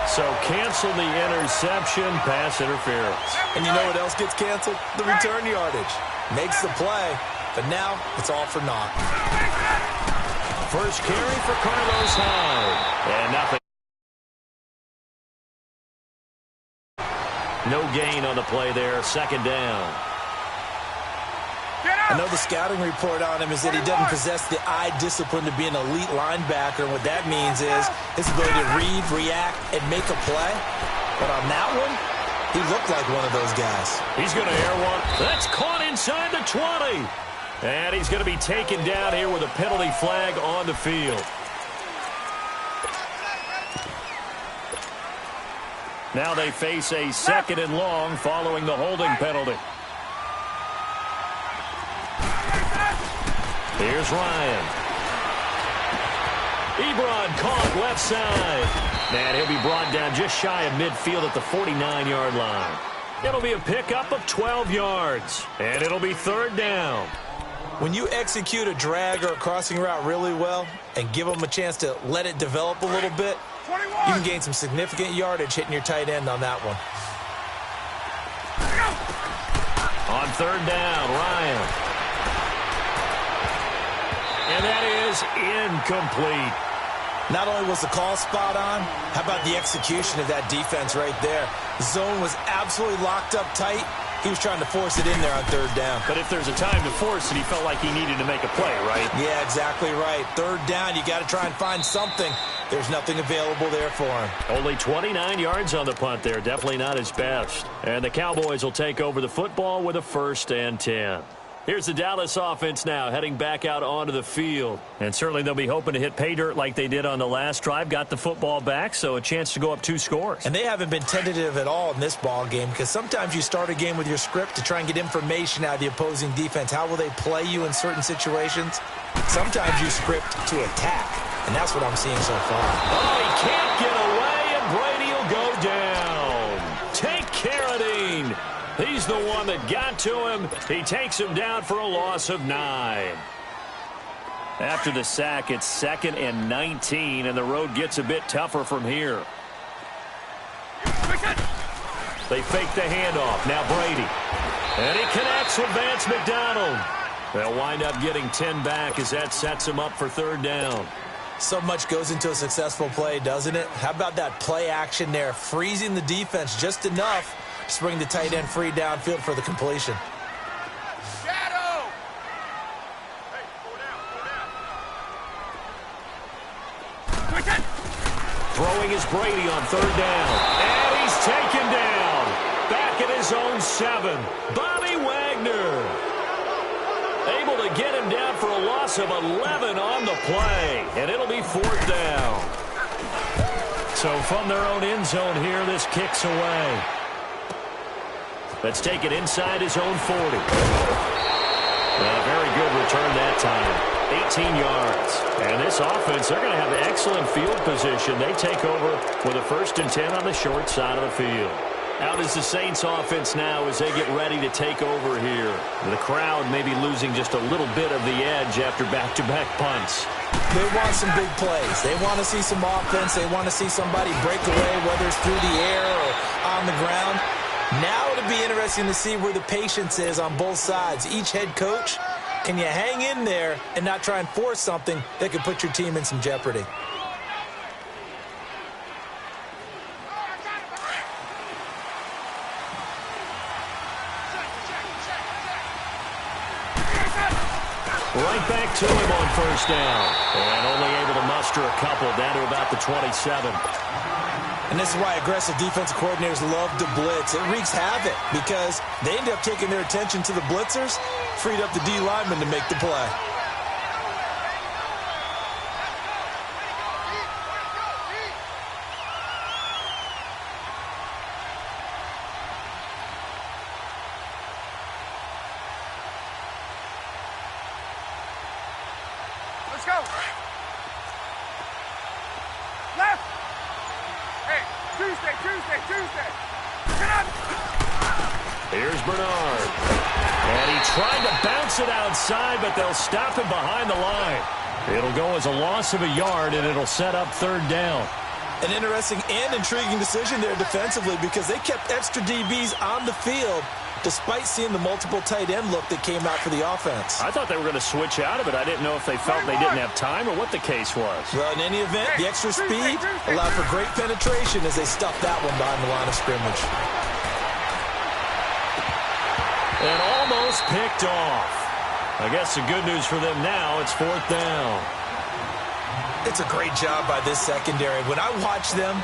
So cancel the interception, pass interference. And you know what else gets canceled? The return yardage. Makes the play, but now it's all for naught. First carry for Carlos Hyde. And nothing. No gain on the play there, second down. I know the scouting report on him is that he doesn't possess the eye discipline to be an elite linebacker. And what that means is his ability to read, react, and make a play. But on that one, he looked like one of those guys. He's going to air one. That's caught inside the 20. And he's going to be taken down here with a penalty flag on the field. Now they face a 2nd and long following the holding penalty. Here's Ryan. Ebron caught left side. And he'll be brought down just shy of midfield at the 49-yard line. It'll be a pickup of 12 yards. And it'll be 3rd down. When you execute a drag or a crossing route really well and give them a chance to let it develop a little bit, you can gain some significant yardage hitting your tight end on that one. On third down, Ryan. And that is incomplete. Not only was the call spot on, how about the execution of that defense right there? The zone was absolutely locked up tight. He was trying to force it in there on third down. But if there's a time to force it, he felt like he needed to make a play, right? Yeah, exactly right. Third down, you got to try and find something. There's nothing available there for him. Only 29 yards on the punt there. Definitely not his best. And the Cowboys will take over the football with a 1st and 10. Here's the Dallas offense now heading back out onto the field. And certainly they'll be hoping to hit pay dirt like they did on the last drive. Got the football back, so a chance to go up 2 scores. And they haven't been tentative at all in this ball game because sometimes you start a game with your script to try and get information out of the opposing defense. How will they play you in certain situations? Sometimes you script to attack, and that's what I'm seeing so far. Oh, he can't get away, and Brady will go down. Take Carradine. He's the one that got to him. He takes him down for a loss of 9. After the sack, it's 2nd and 19, and the road gets a bit tougher from here. They fake the handoff. Now Brady. And he connects with Vance McDonald. They'll wind up getting 10 back as that sets him up for 3rd down. So much goes into a successful play, doesn't it? How about that play action there, freezing the defense just enough to bring the tight end free downfield for the completion. Shadow! Hey, Throwing is Brady on 3rd down. And he's taken down. Back at his own 7. Bobby Wagner. Able to get him down for a loss of 11 on the play. And it'll be 4th down. So from their own end zone here, this kicks away. Let's take it inside his own 40. A very good return that time. 18 yards. And this offense, they're going to have excellent field position. They take over with a 1st and 10 on the short side of the field. Out is the Saints offense now as they get ready to take over here. The crowd may be losing just a little bit of the edge after back-to-back punts. They want some big plays. They want to see some offense. They want to see somebody break away, whether it's through the air or on the ground. Now it'll be interesting to see where the patience is on both sides. Each head coach, can you hang in there and not try and force something that could put your team in some jeopardy? Right back to him on 1st down. And only able to muster a couple down to about the 27. And this is why aggressive defensive coordinators love to blitz. It wreaks havoc because they end up taking their attention to the blitzers, freed up the D lineman to make the play. let's go. Left. Hey, Tuesday. Get up. Here's Bernard. And he tried to bounce it outside, but they'll stop him behind the line. It'll go as a loss of a yard, and it'll set up 3rd down. An interesting and intriguing decision there defensively because they kept extra DBs on the field despite seeing the multiple tight end look that came out for the offense. I thought they were going to switch out of it. I didn't know if they felt they didn't have time or what the case was. Well, in any event, the extra speed allowed for great penetration as they stuffed that one behind the line of scrimmage. And almost picked off. I guess the good news for them now, it's 4th down. It's a great job by this secondary. When I watch them,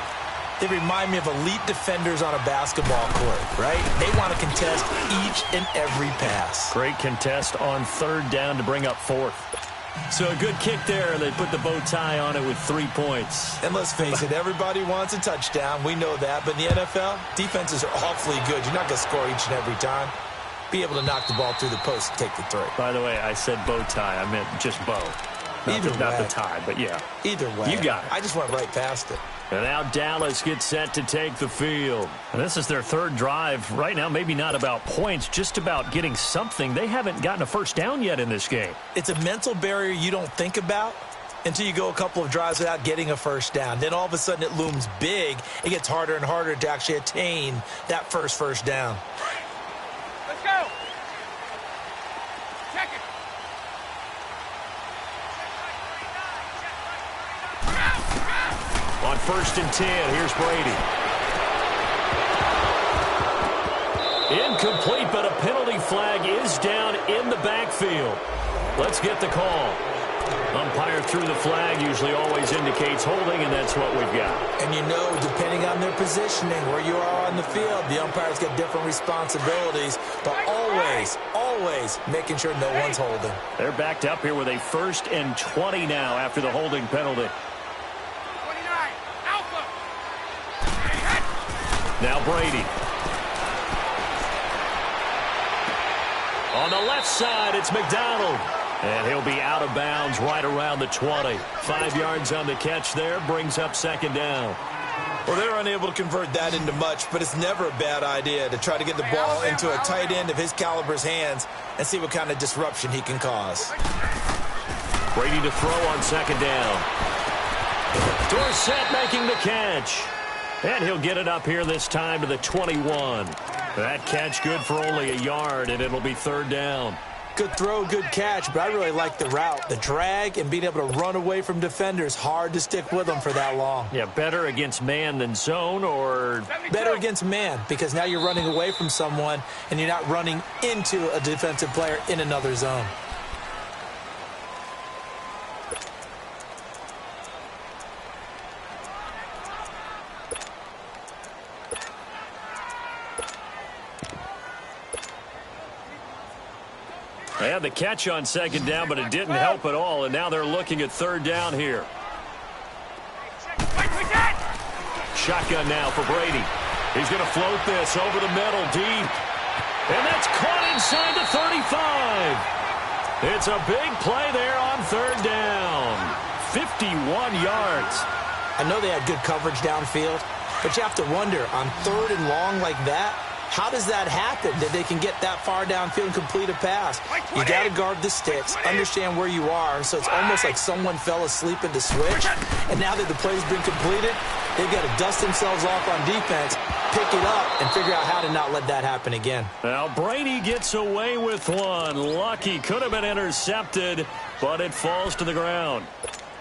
they remind me of elite defenders on a basketball court, right? They want to contest each and every pass. Great contest on 3rd down to bring up 4th. So a good kick there. They put the bow tie on it with 3 points. And let's face it, everybody wants a touchdown. We know that. But in the NFL, defenses are awfully good. You're not going to score each and every time. Be able to knock the ball through the post and take the 3. By the way, I said bow tie. I meant just bow. Not the tie, but yeah. Either way. You got it. I just went right past it. And now Dallas gets set to take the field. And this is their 3rd drive. Right now, maybe not about points, just about getting something. They haven't gotten a 1st down yet in this game. It's a mental barrier you don't think about until you go a couple of drives without getting a 1st down. Then all of a sudden it looms big. It gets harder and harder to actually attain that first down. Let's go. 1st and 10. Here's Brady. Incomplete, but a penalty flag is down in the backfield. Let's get the call. Umpire threw the flag, usually always indicates holding, and that's what we've got. And you know, depending on their positioning, where you are on the field, the umpires get different responsibilities, but always making sure no one's holding. They're backed up here with a 1st and 20 now after the holding penalty. 29, Alpha. Now Brady. On the left side, it's McDonald. And he'll be out of bounds right around the 20. 5 yards on the catch there, brings up 2nd down. Well, they're unable to convert that into much, but it's never a bad idea to try to get the ball into a tight end of his caliber's hands and see what kind of disruption he can cause. Brady to throw on 2nd down. Dorsett making the catch. And he'll get it up here this time to the 21. That catch good for only a yard, and it'll be 3rd down. Good throw, good catch, but I really like the route. The drag and being able to run away from defenders, hard to stick with them for that long. Yeah, better against man than zone, or better against man, because now you're running away from someone and you're not running into a defensive player in another zone. They had the catch on 2nd down, but it didn't help at all, and now they're looking at 3rd down here. Shotgun now for Brady. He's going to float this over the middle, deep. And that's caught inside the 35. It's a big play there on 3rd down. 51 yards. I know they had good coverage downfield, but you have to wonder, on 3rd and long like that, how does that happen, that they can get that far downfield and complete a pass? You got to guard the sticks, understand where you are, so it's almost like someone fell asleep in the switch, and now that the play's been completed, they've got to dust themselves off on defense, pick it up, and figure out how to not let that happen again. Now Brady gets away with one. Lucky, could have been intercepted, but it falls to the ground.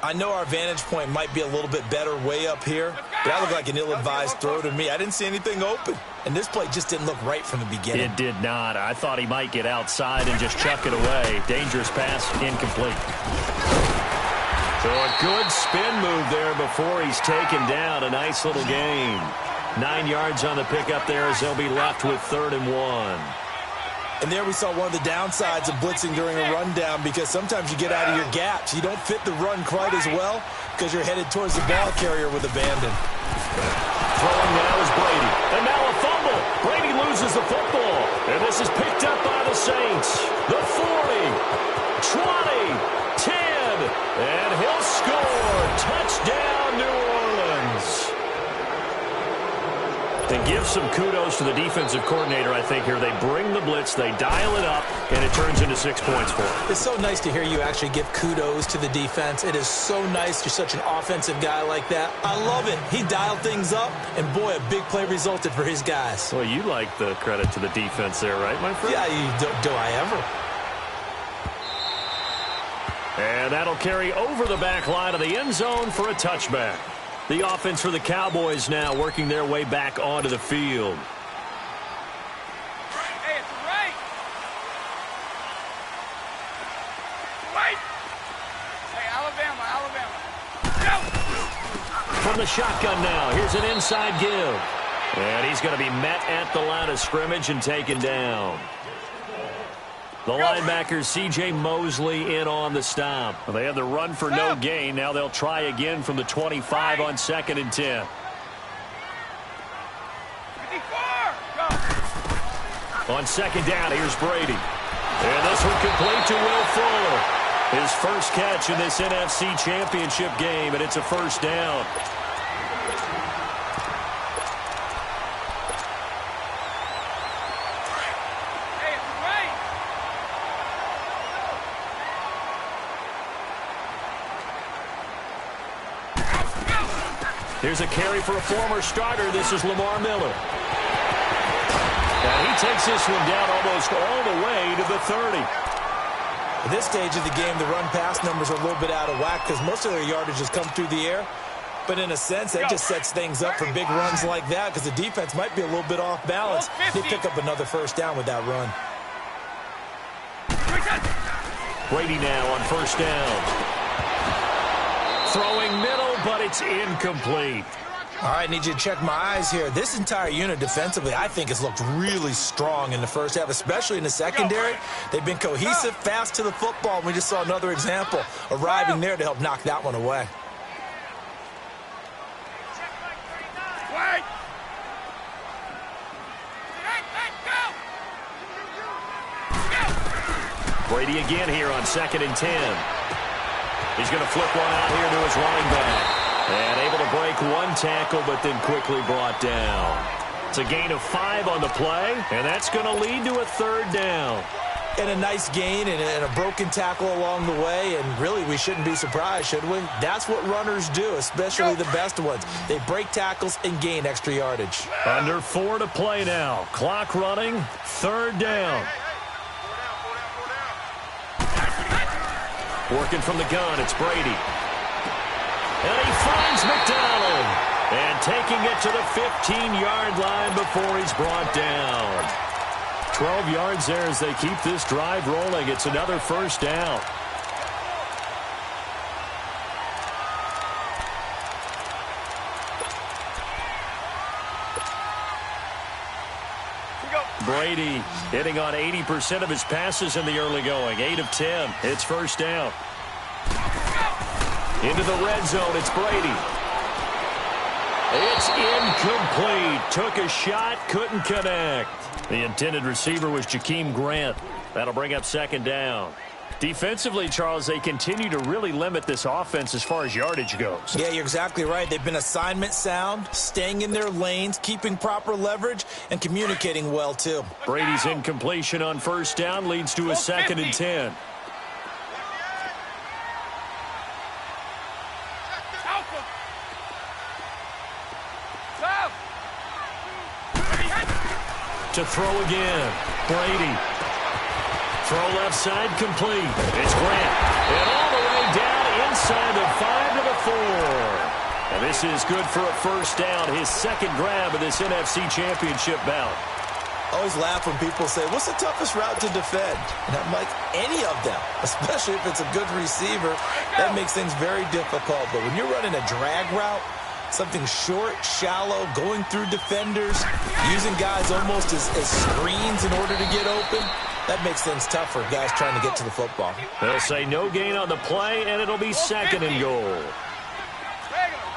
I know our vantage point might be a little bit better way up here, but that looked like an ill-advised throw to me. I didn't see anything open, and this play just didn't look right from the beginning. It did not. I thought he might get outside and just chuck it away. Dangerous pass, incomplete. So a good spin move there before he's taken down. A nice little gain. 9 yards on the pickup there as they'll be left with 3rd and 1. And there we saw one of the downsides of blitzing during a rundown, because sometimes you get out of your gaps. You don't fit the run quite as well because you're headed towards the ball carrier with abandon. Throwing now is Brady. And now a fumble. Brady loses the football. And this is picked up by the Saints. The 40, 20, 10. And he'll score. Touchdown, New Orleans. And give some kudos to the defensive coordinator, I think, here. They bring the blitz, they dial it up, and it turns into 6 points for them. It's so nice to hear you actually give kudos to the defense. It is so nice. You're such an offensive guy like that. I love it. He dialed things up, and boy, a big play resulted for his guys. Well, you like the credit to the defense there, right, my friend? Yeah, do I ever. And that'll carry over the back line of the end zone for a touchback. The offense for the Cowboys now working their way back onto the field. Hey, it's right. Right. Hey, Alabama. Go. From the shotgun now, here's an inside give. And he's going to be met at the line of scrimmage and taken down. The linebacker, C.J. Mosley, in on the stop. Well, they had the run for no gain. Now they'll try again from the 25 on 2nd and 10. 54. On 2nd down, here's Brady. And this one complete to Will Fuller. His first catch in this NFC Championship game, and it's a 1st down. Here's a carry for a former starter. This is Lamar Miller. And he takes this one down almost all the way to the 30. At this stage of the game, the run-pass numbers are a little bit out of whack because most of their yardage has come through the air. But in a sense, that just sets things up for big runs like that because the defense might be a little bit off balance. They pick up another first down with that run. Brady now on first down. Throwing middle, but it's incomplete. All right, need you to check my eyes here. This entire unit defensively, I think, has looked really strong in the first half, especially in the secondary. They've been cohesive, fast to the football. We just saw another example arriving there to help knock that one away. Brady again here on 2nd and 10. He's going to flip one out here to his running back. And able to break one tackle, but then quickly brought down. It's a gain of 5 on the play, and that's going to lead to a 3rd down. And a nice gain and a broken tackle along the way, and really we shouldn't be surprised, should we? That's what runners do, especially the best ones. They break tackles and gain extra yardage. Under 4 to play now. Clock running, 3rd down. Working from the gun, it's Brady. And he finds McDonald. And taking it to the 15-yard line before he's brought down. 12 yards there as they keep this drive rolling. It's another first down. Brady hitting on 80% of his passes in the early going. 8 of 10. It's first down. Into the red zone, it's Brady. It's incomplete. Took a shot, couldn't connect. The intended receiver was Jakeem Grant. That'll bring up 2nd down. Defensively, Charles, they continue to really limit this offense as far as yardage goes. Yeah, you're exactly right. They've been assignment sound, staying in their lanes, keeping proper leverage, and communicating well, too. Brady's incompletion on first down leads to a 2nd and 10. To throw again. Brady. Throw left side complete. It's Grant. And all the way down inside the 5 to the 4. And this is good for a first down. His 2nd grab of this NFC Championship bout. I always laugh when people say, what's the toughest route to defend? And I'm like, any of them, especially if it's a good receiver. That makes things very difficult. But when you're running a drag route, something short, shallow, going through defenders, using guys almost as screens in order to get open, that makes things tough for guys trying to get to the football. They'll say no gain on the play, and it'll be 2nd and goal.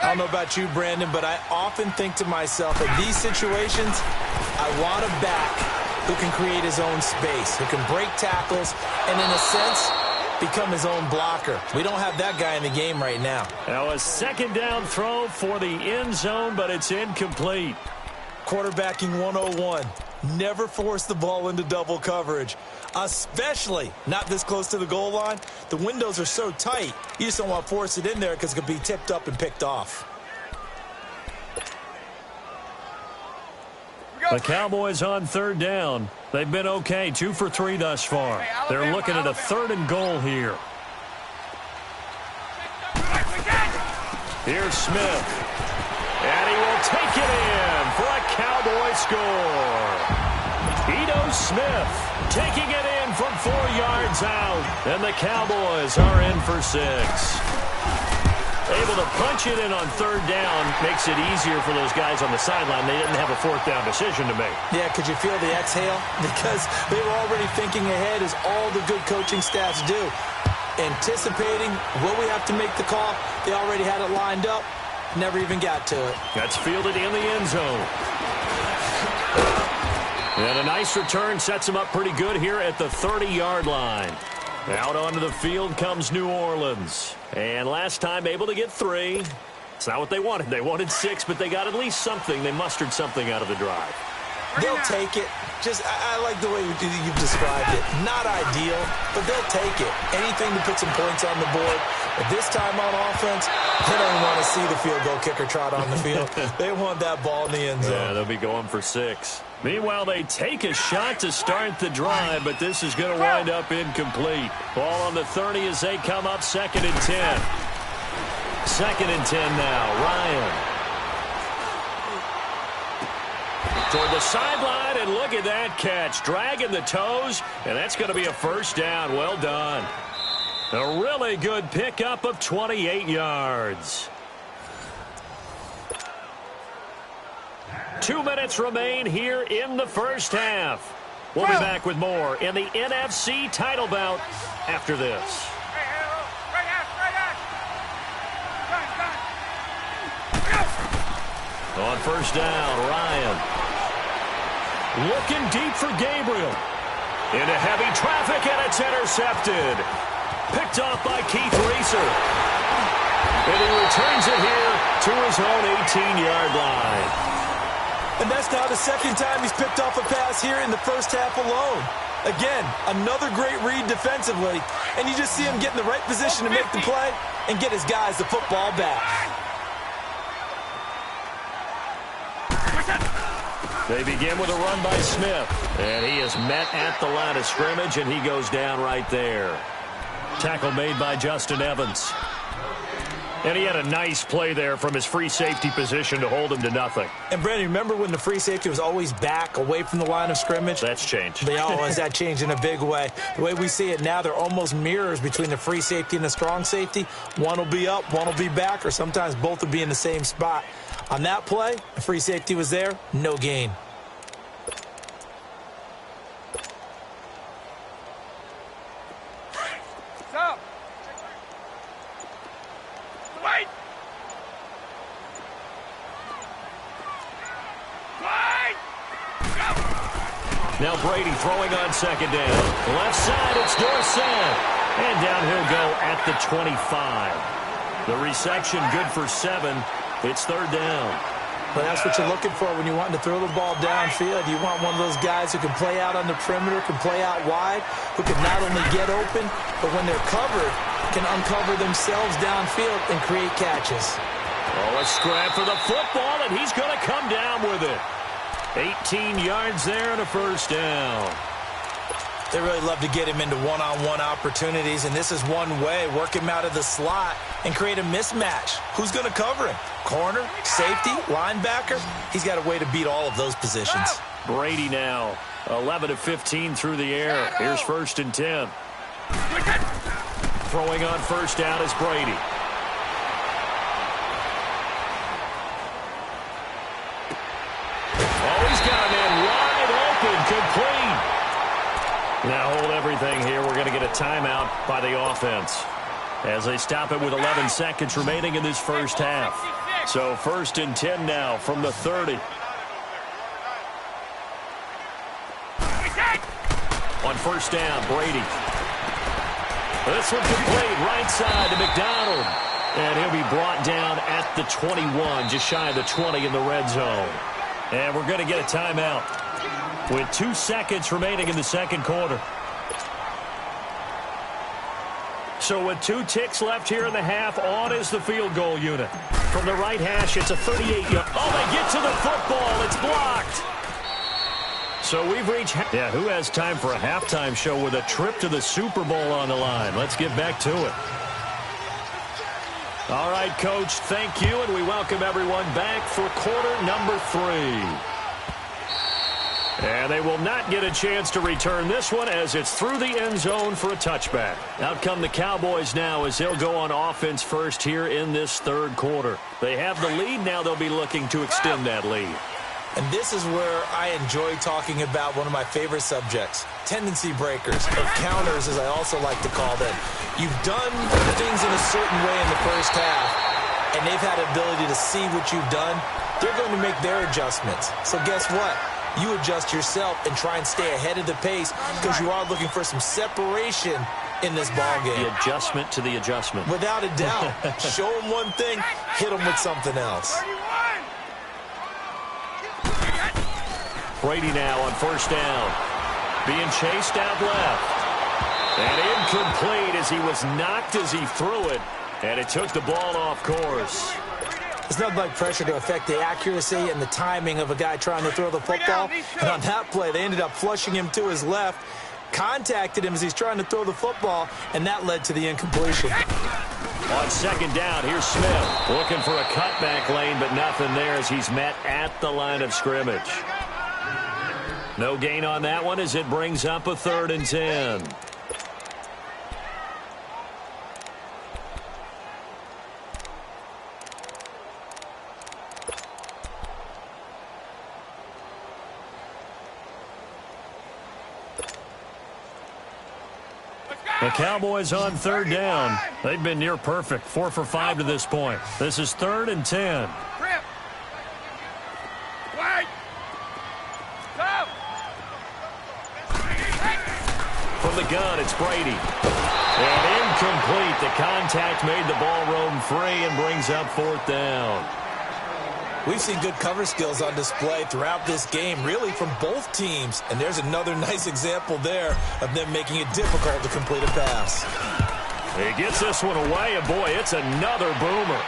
I don't know about you, Brandon, but I often think to myself, in these situations, I want a back who can create his own space, who can break tackles, and in a sense, become his own blocker. We don't have that guy in the game right now. Now a 2nd down throw for the end zone, but it's incomplete. Quarterbacking 101. Never force the ball into double coverage, especially not this close to the goal line. The windows are so tight, you just don't want to force it in there because it could be tipped up and picked off. The Cowboys on 3rd down. They've been okay, 2 for 3 thus far. They're looking at a 3rd and goal here. Here's Smith. And he will take it in for a Cowboy score. Ito Smith taking it in from 4 yards out. And the Cowboys are in for 6. Able to punch it in on 3rd down makes it easier for those guys on the sideline. They didn't have a 4th down decision to make. Yeah, could you feel the exhale? Because they were already thinking ahead, as all the good coaching staffs do. Anticipating, will we have to make the call? They already had it lined up. Never even got to it. That's fielded in the end zone. And a nice return sets them up pretty good here at the 30-yard line. Out onto the field comes New Orleans. And last time able to get 3. It's not what they wanted. They wanted 6, but they got at least something. They mustered something out of the drive. They'll take it. I like the way you've described it. Not ideal, but they'll take it. Anything to put some points on the board. But this time on offense, they don't want to see the field goal kicker trot on the field. They want that ball in the end zone. Yeah, they'll be going for 6. Meanwhile, they take a shot to start the drive, but this is going to wind up incomplete. Ball on the 30 as they come up 2nd and 10. 2nd and 10 now. Ryan. Toward the sideline, and look at that catch. Dragging the toes, and that's going to be a first down. Well done. A really good pickup of 28 yards. 2 minutes remain here in the first half. We'll be back with more in the NFC title bout after this. On first down, Ryan. Looking deep for Gabriel. Into heavy traffic, and it's intercepted. Picked off by Keith Reeser. And he returns it here to his own 18-yard line. And that's now the second time he's picked off a pass here in the first half alone. Again, another great read defensively. And you just see him get in the right position to make the play and get his guys the football back. They begin with a run by Smith. And he is met at the line of scrimmage, and he goes down right there. Tackle made by Justin Evans. And he had a nice play there from his free safety position to hold him to nothing. And, Brandon, remember when the free safety was always back away from the line of scrimmage? That's changed. They always that changed in a big way. The way we see it now, they're almost mirrors between the free safety and the strong safety. One will be up, one will be back, or sometimes both will be in the same spot. On that play, the free safety was there, no gain. Now Brady throwing on second down. Left side, it's Dorsett. And down he'll go at the 25. The reception good for 7. It's third down. Well, that's what you're looking for when you're wanting to throw the ball downfield. You want one of those guys who can play out on the perimeter, can play out wide, who can not only get open, but when they're covered, can uncover themselves downfield and create catches. Oh, a scrap for the football, and he's going to come down with it. 18 yards there and a first down. They really love to get him into one-on-one opportunities, and this is one way. Work him out of the slot and create a mismatch. Who's going to cover him? Corner, safety, linebacker? He's got a way to beat all of those positions. Brady now, 11 of 15 through the air. Here's 1st and 10. Throwing on first down is Brady. Complete. Now hold everything here. We're going to get a timeout by the offense as they stop it with 11 seconds remaining in this first half. So 1st and 10 now from the 30. On first down, Brady. This one complete. Right side to McDonald. And he'll be brought down at the 21, just shy of the 20 in the red zone. And we're going to get a timeout with 2 seconds remaining in the second quarter. So with 2 ticks left here in the half, on is the field goal unit. From the right hash, it's a 38-yard. Oh, they get to the football. It's blocked. So we've reached... Yeah, who has time for a halftime show with a trip to the Super Bowl on the line? Let's get back to it. All right, Coach, thank you, and we welcome everyone back for quarter number 3. And they will not get a chance to return this one as it's through the end zone for a touchback. Out come the Cowboys now as they'll go on offense first here in this third quarter. They have the lead. Now they'll be looking to extend that lead. And this is where I enjoy talking about one of my favorite subjects, tendency breakers, or counters as I also like to call them. You've done things in a certain way in the first half, and they've had the ability to see what you've done. They're going to make their adjustments. So guess what? You adjust yourself and try and stay ahead of the pace because you are looking for some separation in this ballgame. The adjustment to the adjustment. Without a doubt. Show them one thing, hit them with something else. Brady now on first down. Being chased out left. And incomplete as he was knocked as he threw it. And it took the ball off course. It's nothing like pressure to affect the accuracy and the timing of a guy trying to throw the football. And on that play, they ended up flushing him to his left. contacted him as he's trying to throw the football, and that led to the incompletion. On second down, here's Smith looking for a cutback lane, but nothing there as he's met at the line of scrimmage. No gain on that one as it brings up a 3rd and 10. The Cowboys on 3rd down. They've been near perfect, 4 for 5 to this point. This is 3rd and 10. From the gun, it's Brady. And incomplete. The contact made the ball roam free and brings up 4th down. We've seen good cover skills on display throughout this game, really from both teams. And there's another nice example there of them making it difficult to complete a pass. He gets this one away, and boy, it's another boomer.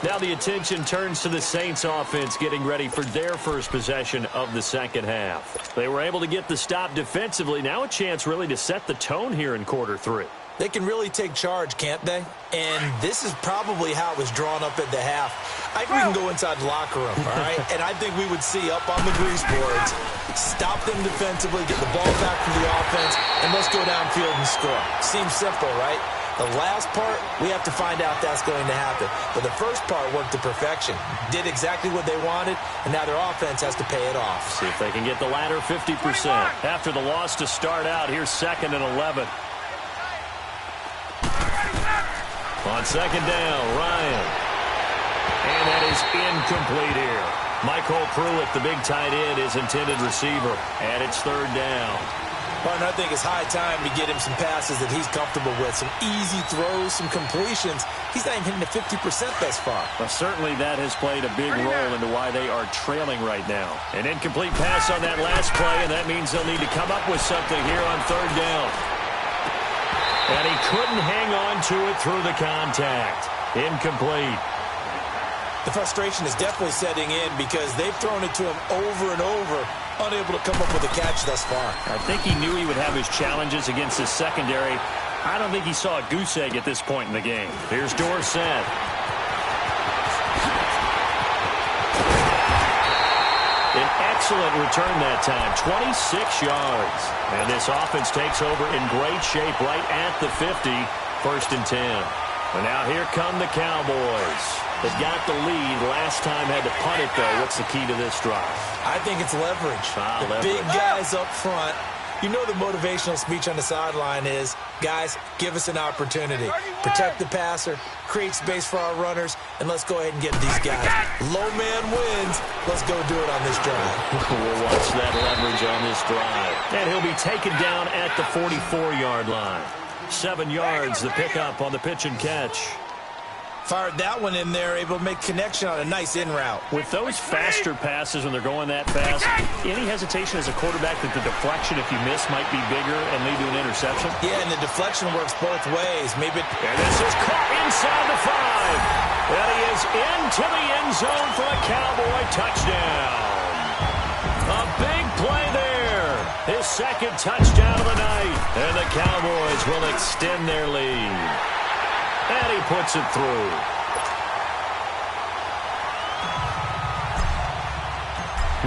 Now the attention turns to the Saints offense getting ready for their first possession of the second half. They were able to get the stop defensively. Now a chance really to set the tone here in quarter 3. They can really take charge, can't they? And this is probably how it was drawn up at the half. I think we can go inside the locker room, all right? And I think we would see up on the grease boards, stop them defensively, get the ball back from the offense, and let's go downfield and score. Seems simple, right? The last part, we have to find out that's going to happen. But the first part worked to perfection. Did exactly what they wanted, and now their offense has to pay it off. See if they can get the latter 50%. After the loss to start out, here's 2nd and 11. On second down, Ryan. And that is incomplete here. Michael Pruitt, the big tight end, is intended receiver. And it's 3rd down. Partner, I think it's high time to get him some passes that he's comfortable with. Some easy throws, some completions. He's not even hitting the 50% thus far. Well, certainly that has played a big role into why they are trailing right now. An incomplete pass on that last play, and that means they'll need to come up with something here on 3rd down. And he couldn't hang on to it through the contact. Incomplete. The frustration is definitely setting in because they've thrown it to him over and over, unable to come up with a catch thus far. I think he knew he would have his challenges against his secondary. I don't think he saw a goose egg at this point in the game. Here's Dorsett. An excellent return that time, 26 yards. And this offense takes over in great shape right at the 50, 1st and 10. And now here come the Cowboys. They've got the lead. Last time had to punt it, though. What's the key to this drive? I think it's leverage. Leverage. Big guys up front. You know the motivational speech on the sideline is, guys, give us an opportunity. Protect the passer, create space for our runners, and let's go ahead and get these guys. Low man wins. Let's go do it on this drive. We'll watch that leverage on this drive. And he'll be taken down at the 44-yard line. 7 yards, the pickup on the pitch and catch. Fired that one in there, able to make connection on a nice in route. With those faster passes when they're going that fast, any hesitation as a quarterback that the deflection, if you miss, might be bigger and lead to an interception? Yeah, and the deflection works both ways. Maybe. And this is caught inside the 5. And he is into the end zone for a Cowboy touchdown. A big play there. His 2nd touchdown of the night. And the Cowboys will extend their lead. And he puts it through.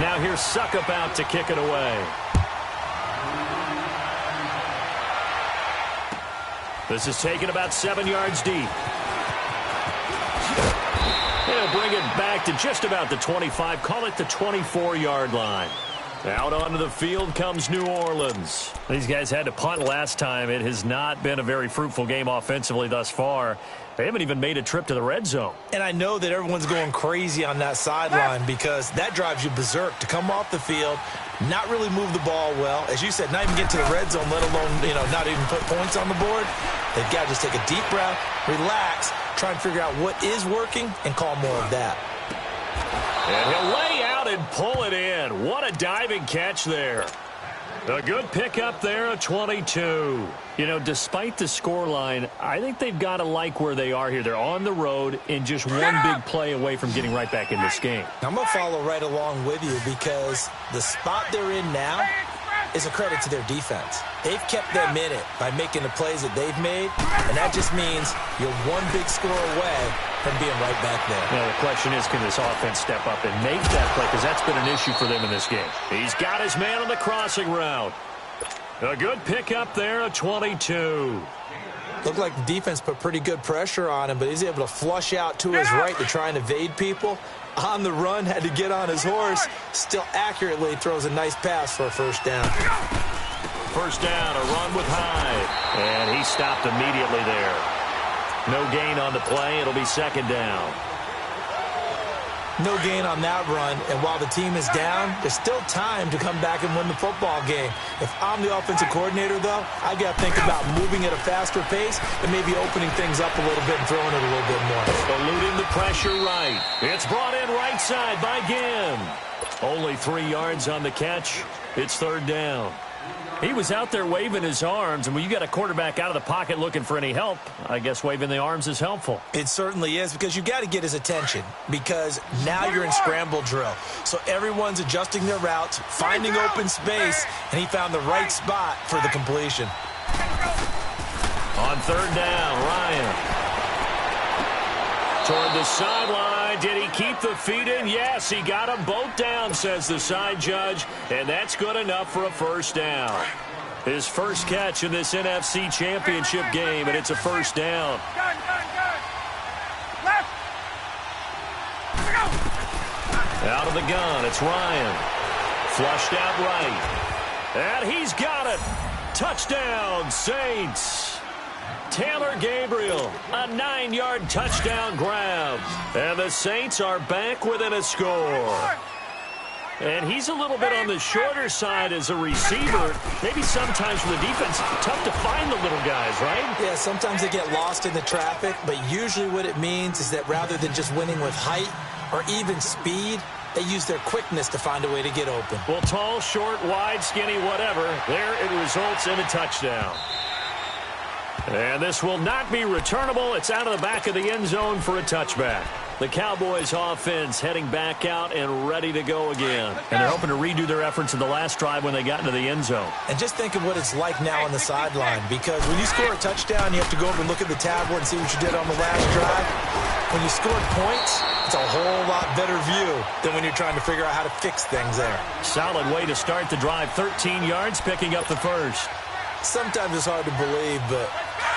Now here's Suckup out to kick it away. This is taken about 7 yards deep. He'll bring it back to just about the 25. Call it the 24-yard line. Out onto the field comes New Orleans. These guys had to punt last time. It has not been a very fruitful game offensively thus far. They haven't even made a trip to the red zone. And I know that everyone's going crazy on that sideline because that drives you berserk to come off the field, not really move the ball well. As you said, not even get to the red zone, let alone, not even put points on the board. They've got to just take a deep breath, relax, try and figure out what is working and call more of that. And he'll lay out and pull it in. What a diving catch there. A good pickup there, a 22. You know, despite the scoreline, I think they've got to like where they are here. They're on the road and just one big play away from getting right back in this game. I'm going to follow right along with you because the spot they're in now is a credit to their defense. They've kept them in it by making the plays that they've made, and that just means you're one big score away from being right back there. Now, the question is, can this offense step up and make that play? Because that's been an issue for them in this game. He's got his man on the crossing route. A good pickup there, a 22. Looked like the defense put pretty good pressure on him, but he's able to flush out to his right to try and evade people. On the run, had to get on his horse. Still accurately throws a nice pass for a first down. First down, a run with Hyde. And he stopped immediately there. No gain on the play. It'll be second down. No gain on that run, and while the team is down, there's still time to come back and win the football game. If I'm the offensive coordinator, though, I got to think about moving at a faster pace and maybe opening things up a little bit and throwing it a little bit more. Eluding the pressure right. It's brought in right side by Ginn. Only 3 yards on the catch. It's third down. He was out there waving his arms, and when you got a quarterback out of the pocket looking for any help, I guess waving the arms is helpful. It certainly is, because you got to get his attention, because now you're in scramble drill. So everyone's adjusting their routes, finding open space, and he found the right spot for the completion. On third down, Ryan. Toward the sideline. Did he keep the feet in? Yes, he got them both down, says the side judge, and that's good enough for a first down. His first catch in this NFC Championship game, and it's a first down. Out of the gun, it's Ryan. Flushed out right. And he's got it. Touchdown, Saints. Taylor Gabriel, a 9-yard touchdown grab. And the Saints are back within a score. And he's a little bit on the shorter side as a receiver. Maybe sometimes for the defense, tough to find the little guys, right? Yeah, sometimes they get lost in the traffic, but usually what it means is that rather than just winning with height or even speed, they use their quickness to find a way to get open. Well, tall, short, wide, skinny, whatever, there it results in a touchdown. And this will not be returnable. It's out of the back of the end zone for a touchback. The Cowboys offense heading back out and ready to go again. And they're hoping to redo their efforts in the last drive when they got into the end zone. And just think of what it's like now on the sideline, because when you score a touchdown, you have to go over and look at the tablet and see what you did on the last drive. When you scored points, it's a whole lot better view than when you're trying to figure out how to fix things there. Solid way to start the drive. 13 yards, picking up the first. Sometimes it's hard to believe, but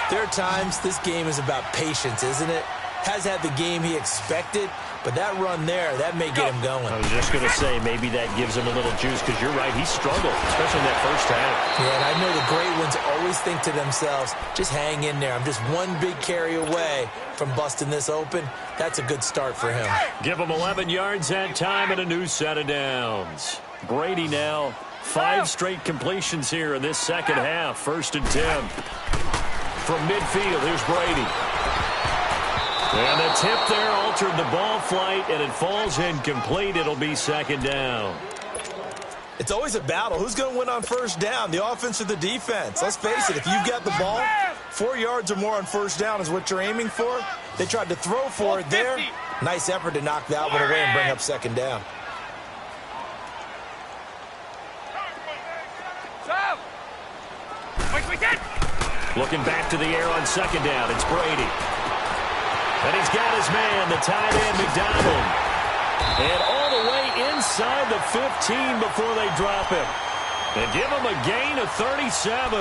there are times this game is about patience, isn't it? Has had the game he expected, but that run there, that may get him going. I was just going to say, maybe that gives him a little juice, because you're right, he struggled, especially in that first half. Yeah, and I know the great ones always think to themselves, just hang in there. I'm just one big carry away from busting this open. That's a good start for him. Give him 11 yards that time and a new set of downs. Brady now, 5 straight completions here in this second half. 1st and 10. From midfield, here's Brady. And the tip there altered the ball flight, and it falls incomplete. It'll be second down. It's always a battle. Who's going to win on first down, the offense or the defense? Let's face it, if you've got the ball, 4 yards or more on first down is what you're aiming for. They tried to throw for it there. Nice effort to knock that one away and bring up second down. Looking back to the air on second down, it's Brady. And he's got his man, the tight end, McDonald. And all the way inside the 15 before they drop him. And give him a gain of 37.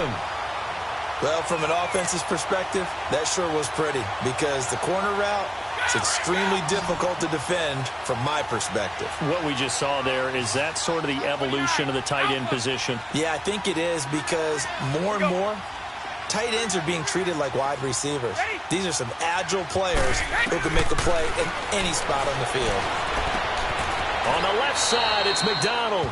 Well, from an offense's perspective, that sure was pretty, because the corner route is extremely difficult to defend from my perspective. What we just saw there, is that sort of the evolution of the tight end position? Yeah, I think it is, because more and more, tight ends are being treated like wide receivers. These are some agile players who can make a play in any spot on the field. On the left side, it's McDonald.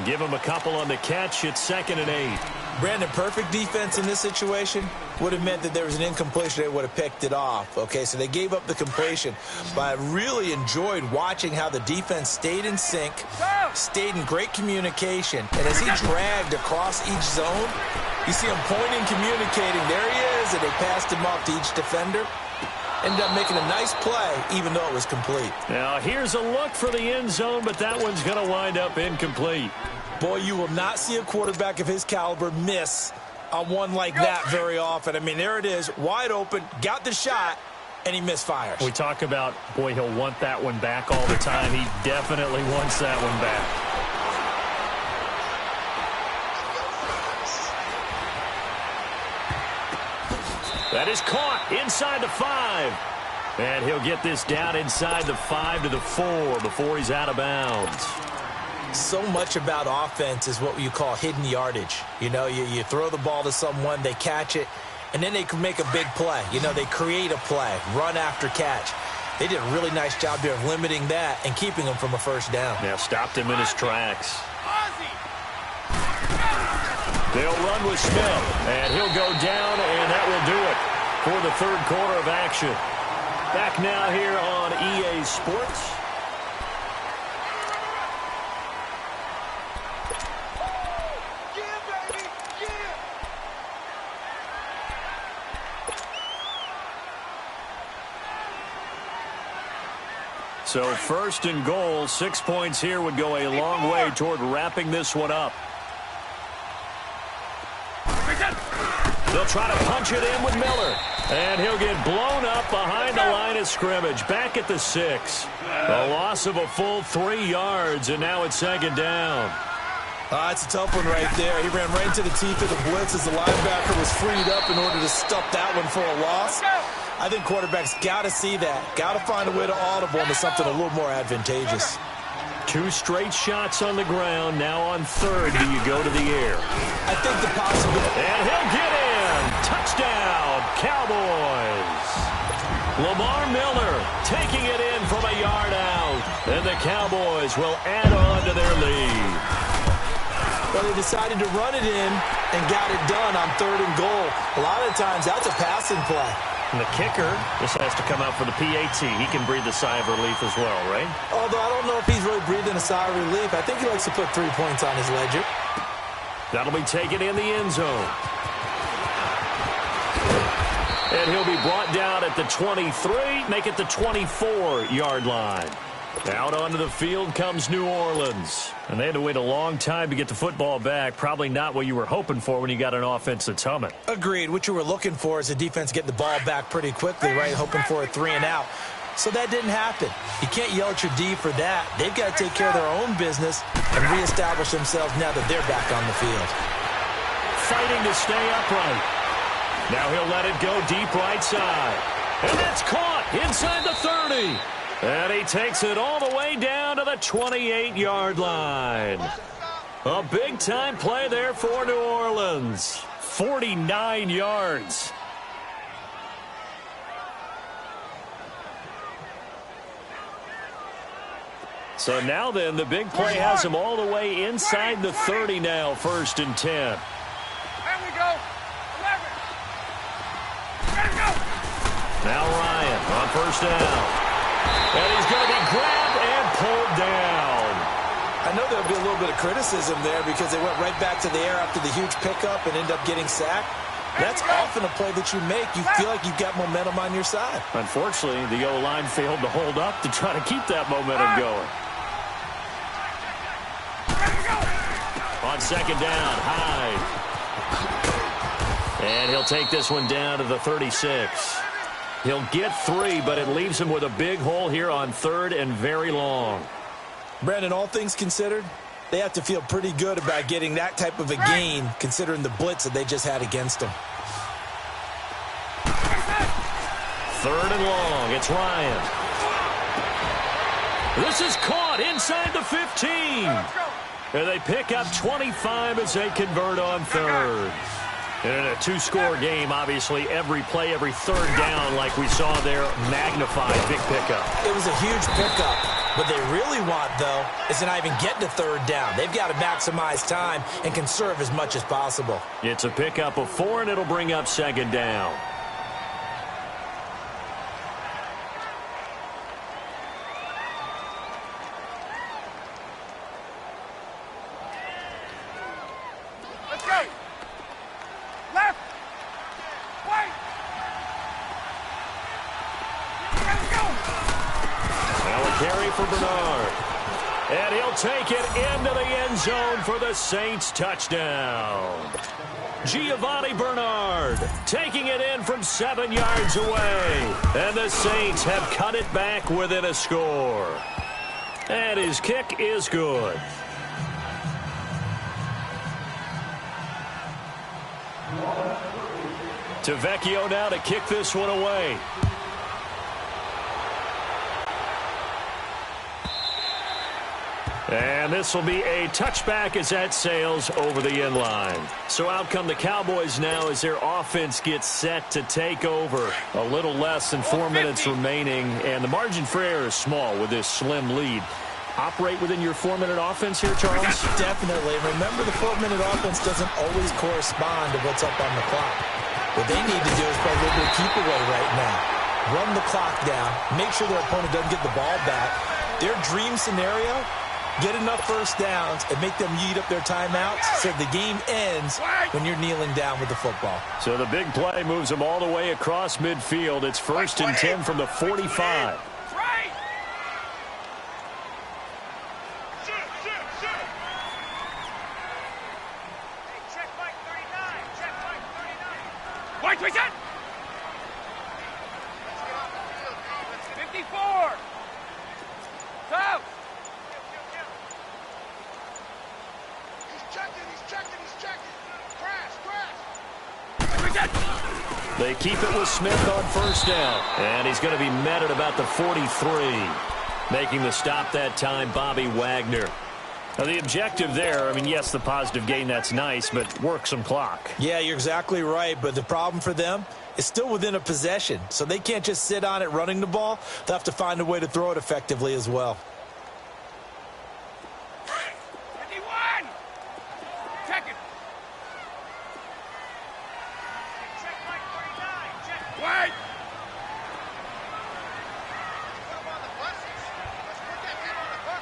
Give him a couple on the catch. It's 2nd and 8. Brandon, perfect defense in this situation would have meant that there was an incompletion. They would have picked it off. Okay, so they gave up the completion. But I really enjoyed watching how the defense stayed in sync, stayed in great communication. And as he dragged across each zone, you see him pointing, communicating. There he is, and they passed him off to each defender. Ended up making a nice play, even though it was complete. Now, here's a look for the end zone, but that one's going to wind up incomplete. Boy, you will not see a quarterback of his caliber miss on one like that very often. I mean, there it is, wide open, got the shot, and he misfires. We talk about, boy, he'll want that one back all the time. He definitely wants that one back. That is caught inside the 5. And he'll get this down inside the 5 to the 4 before he's out of bounds. So much about offense is what you call hidden yardage. You know, you throw the ball to someone, they catch it, and then they can make a big play. You know, they create a play, run after catch. They did a really nice job there of limiting that and keeping him from a first down. Yeah, stopped him in his tracks. They'll run with Smith, and he'll go down, and that will do it for the third quarter of action. Back now here on EA Sports. So first and goal, 6 points here would go a long way toward wrapping this one up. They'll try to punch it in with Miller. And he'll get blown up behind the line of scrimmage. Back at the 6. A loss of a full 3 yards, and now it's second down. It's a tough one right there. He ran right into the teeth of the blitz as the linebacker was freed up in order to stuff that one for a loss. I think quarterbacks got to see that. Got to find a way to audible into something a little more advantageous. 2 straight shots on the ground. Now on third, do you go to the air? I think the possibility. And he'll get in. Touchdown, Cowboys. Lamar Miller taking it in from a yard out. And the Cowboys will add on to their lead. Well, they decided to run it in and got it done on third and goal. A lot of times, that's a passing play. And the kicker just has to come out for the PAT. He can breathe a sigh of relief as well, right? Although I don't know if he's really breathing a sigh of relief. I think he likes to put 3 points on his ledger. That'll be taken in the end zone. And he'll be brought down at the 23, make it the 24-yard line. Out onto the field comes New Orleans. And they had to wait a long time to get the football back. Probably not what you were hoping for when you got an offense that's humming. Agreed. What you were looking for is a defense getting the ball back pretty quickly, right? Hoping for a 3 and out. So that didn't happen. You can't yell at your D for that. They've got to take care of their own business and reestablish themselves now that they're back on the field. Fighting to stay upright. Now he'll let it go deep right side. And that's caught inside the 30. And he takes it all the way down to the 28-yard line. A big-time play there for New Orleans. 49 yards. So now then, the big play has him all the way inside the 30 now, 1st and 10. There we go. 11. There we go. Now Ryan on 1st down. And he's going to be grabbed and pulled down. I know there'll be a little bit of criticism there because they went right back to the air after the huge pickup and end up getting sacked. That's often a play that you make. You feel like you've got momentum on your side. Unfortunately, the O-line failed to hold up to try to keep that momentum going. On 2nd down, Hyde. And he'll take this one down to the 36. He'll get 3, but it leaves him with a big hole here on 3rd and very long. Brandon, all things considered, they have to feel pretty good about getting that type of a gain considering the blitz that they just had against them. 3rd and long. It's Ryan. This is caught inside the 15. And they pick up 25 as they convert on 3rd. And in a 2-score game, obviously, every play, every 3rd down, like we saw there, magnified. Big pickup. It was a huge pickup. What they really want, though, is to not even get to third down. They've got to maximize time and conserve as much as possible. It's a pickup of 4, and it'll bring up second down. Let's go. Left. Right. Let's go. Now a carry for Bernard. And he'll take it into the end zone for the Saints touchdown. Giovanni Bernard taking it in from 7 yards away. And the Saints have cut it back within a score. And his kick is good. Tavecchio now to kick this one away. And this will be a touchback as that sails over the end line. So out come the Cowboys now as their offense gets set to take over. A little less than 4 minutes remaining, and the margin for error is small with this slim lead. Operate within your 4-minute offense here, Charles? Definitely. Remember, the 4-minute offense doesn't always correspond to what's up on the clock. What they need to do is play a little bit of keep away right now. Run the clock down. Make sure their opponent doesn't get the ball back. Their dream scenario, get enough first downs and make them eat up their timeouts so the game ends when you're kneeling down with the football. So the big play moves them all the way across midfield. It's 1st and 10 from the 45. White, we set! 54! Go! He's checking. Crash! They keep it with Smith on first down. And he's going to be met at about the 43. Making the stop that time, Bobby Wagner. Now, the objective there, I mean, yes, the positive gain, that's nice, but work some clock. Yeah, you're exactly right, but the problem for them is still within a possession, so they can't just sit on it running the ball. They'll have to find a way to throw it effectively as well. 51! Check it! Check Mike 49, check! Wait! Put him on the buses. Let's put that kid on the bus.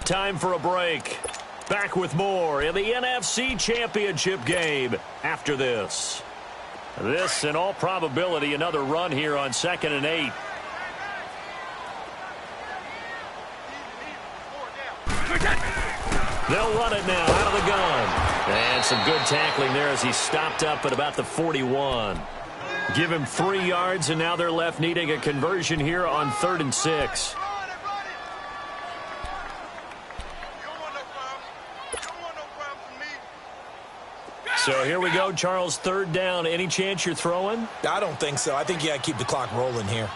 Time for a break. Back with more in the NFC Championship game after this. This, in all probability, another run here on 2nd and 8. They'll run it now out of the gun. And some good tackling there as he stopped up at about the 41. Give him 3 yards, and now they're left needing a conversion here on 3rd and 6. So here we go, Charles, 3rd down. Any chance you're throwing? I don't think so. I think you got to keep the clock rolling here.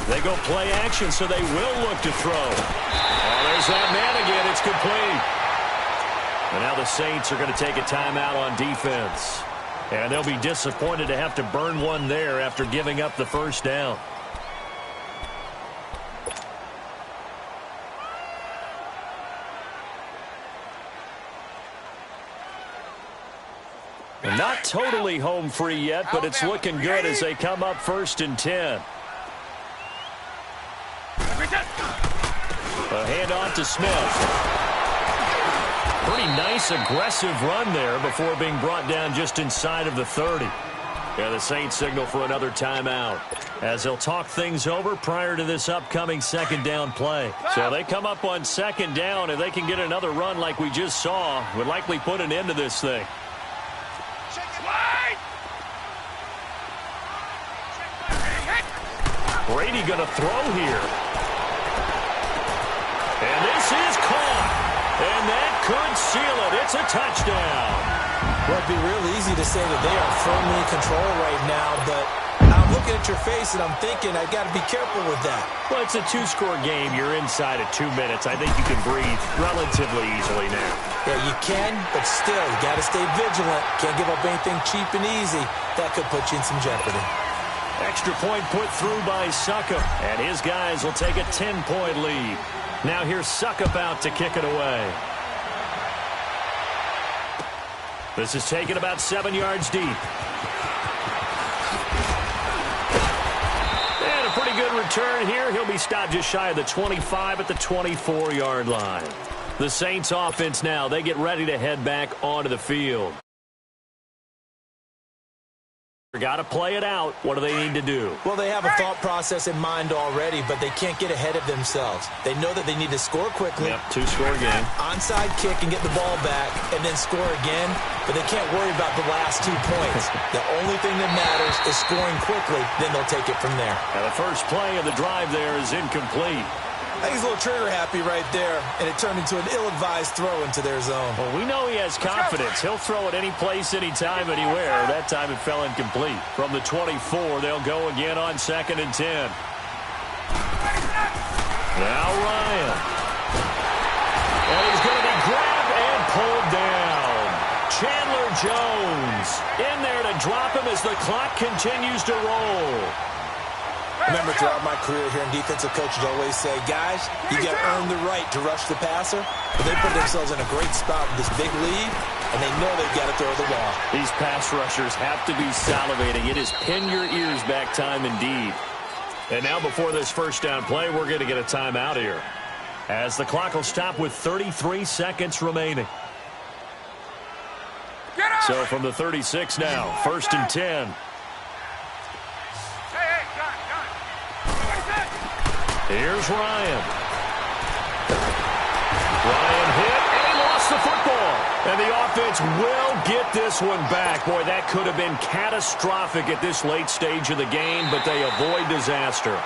They go play action, so they will look to throw. Oh, there's that man again. It's complete. And now the Saints are going to take a timeout on defense. And they'll be disappointed to have to burn one there after giving up the first down. And not totally home free yet, but it's looking good as they come up 1st and 10. A handoff to Smith. Pretty nice, aggressive run there before being brought down just inside of the 30. Yeah, the Saints signal for another timeout as they'll talk things over prior to this upcoming 2nd down play. So they come up on 2nd down. If they can get another run like we just saw, would likely put an end to this thing. Brady going to throw here. And this is caught. And that could seal it. It's a touchdown. Well, it'd be real easy to say that they are firmly in control right now, but I'm looking at your face and I'm thinking I got to be careful with that. Well, it's a two-score game. You're inside at 2 minutes. I think you can breathe relatively easily now. Yeah, you can, but still, you got to stay vigilant. Can't give up anything cheap and easy. That could put you in some jeopardy. Extra point put through by Succop, and his guys will take a 10-point lead. Now here's Succop out to kick it away. This is taken about 7 yards deep. And a pretty good return here. He'll be stopped just shy of the 25 at the 24-yard line. The Saints offense now, they get ready to head back onto the field. Got to play it out. What do they need to do? Well, they have a thought process in mind already, but they can't get ahead of themselves. They know that they need to score quickly. Yep, two-score game. Onside kick and get the ball back and then score again, but they can't worry about the last 2 points. The only thing that matters is scoring quickly, then they'll take it from there. Now the first play of the drive there is incomplete. I think he's a little trigger happy right there, and it turned into an ill-advised throw into their zone. Well, we know he has confidence. He'll throw it any place, anytime, anywhere. That time it fell incomplete. From the 24, they'll go again on 2nd and 10. Now Ryan. And he's going to be grabbed and pulled down. Chandler Jones in there to drop him as the clock continues to roll. Remember, throughout my career here in defensive coaches always say, guys, you got to earn the right to rush the passer. But they put themselves in a great spot with this big lead, and they know they've got to throw the ball. These pass rushers have to be salivating. It is pin your ears back time indeed. And now before this first down play, we're going to get a timeout here, as the clock will stop with 33 seconds remaining. So from the 36 now, 1st and 10. Here's Ryan. Ryan hit, and he lost the football. And the offense will get this one back. Boy, that could have been catastrophic at this late stage of the game, but they avoid disaster.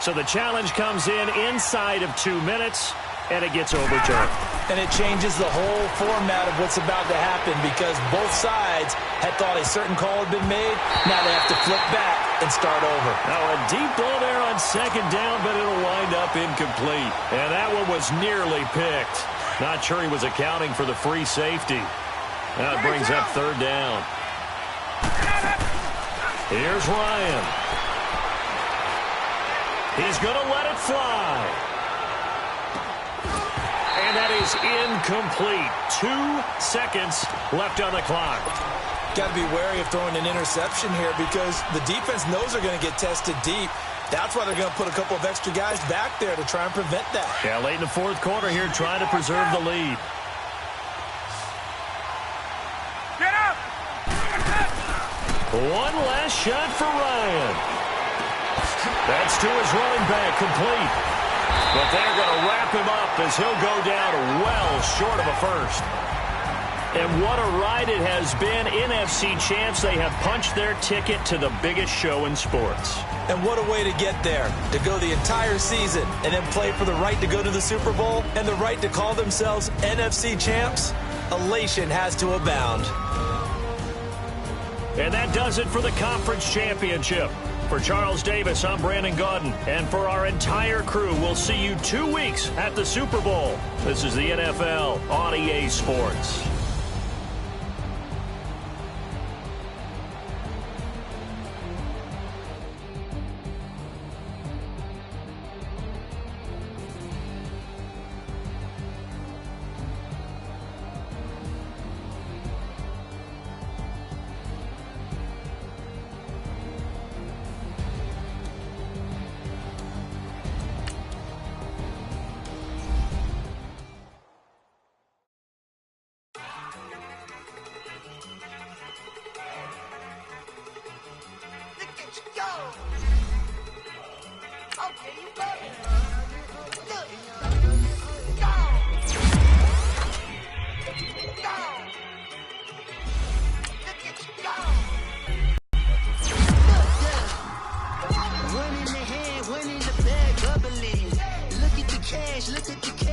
So the challenge comes in inside of 2 minutes, and it gets overturned. And it changes the whole format of what's about to happen, because both sides had thought a certain call had been made. Now they have to flip back and start over. Now a deep ball there on 2nd down, but it'll wind up incomplete. And that one was nearly picked. Not sure he was accounting for the free safety. Now it brings up 3rd down. Here's Ryan. He's going to let it fly. And that is incomplete. 2 seconds left on the clock. Got to be wary of throwing an interception here, because the defense knows they're going to get tested deep. That's why they're going to put a couple of extra guys back there to try and prevent that. Yeah, late in the 4th quarter here, trying to preserve the lead. Get up! One last shot for Ryan. That's to his running back, complete. But they're going to wrap him up as he'll go down well short of a first. And what a ride it has been. NFC champs, they have punched their ticket to the biggest show in sports. And what a way to get there, to go the entire season and then play for the right to go to the Super Bowl and the right to call themselves NFC champs. Elation has to abound. And that does it for the conference championship. For Charles Davis, I'm Brandon Gaudin. And for our entire crew, we'll see you 2 weeks at the Super Bowl. This is the NFL on EA Sports.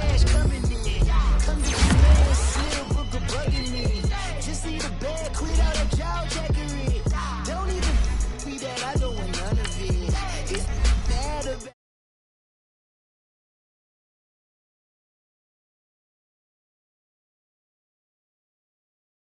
cash.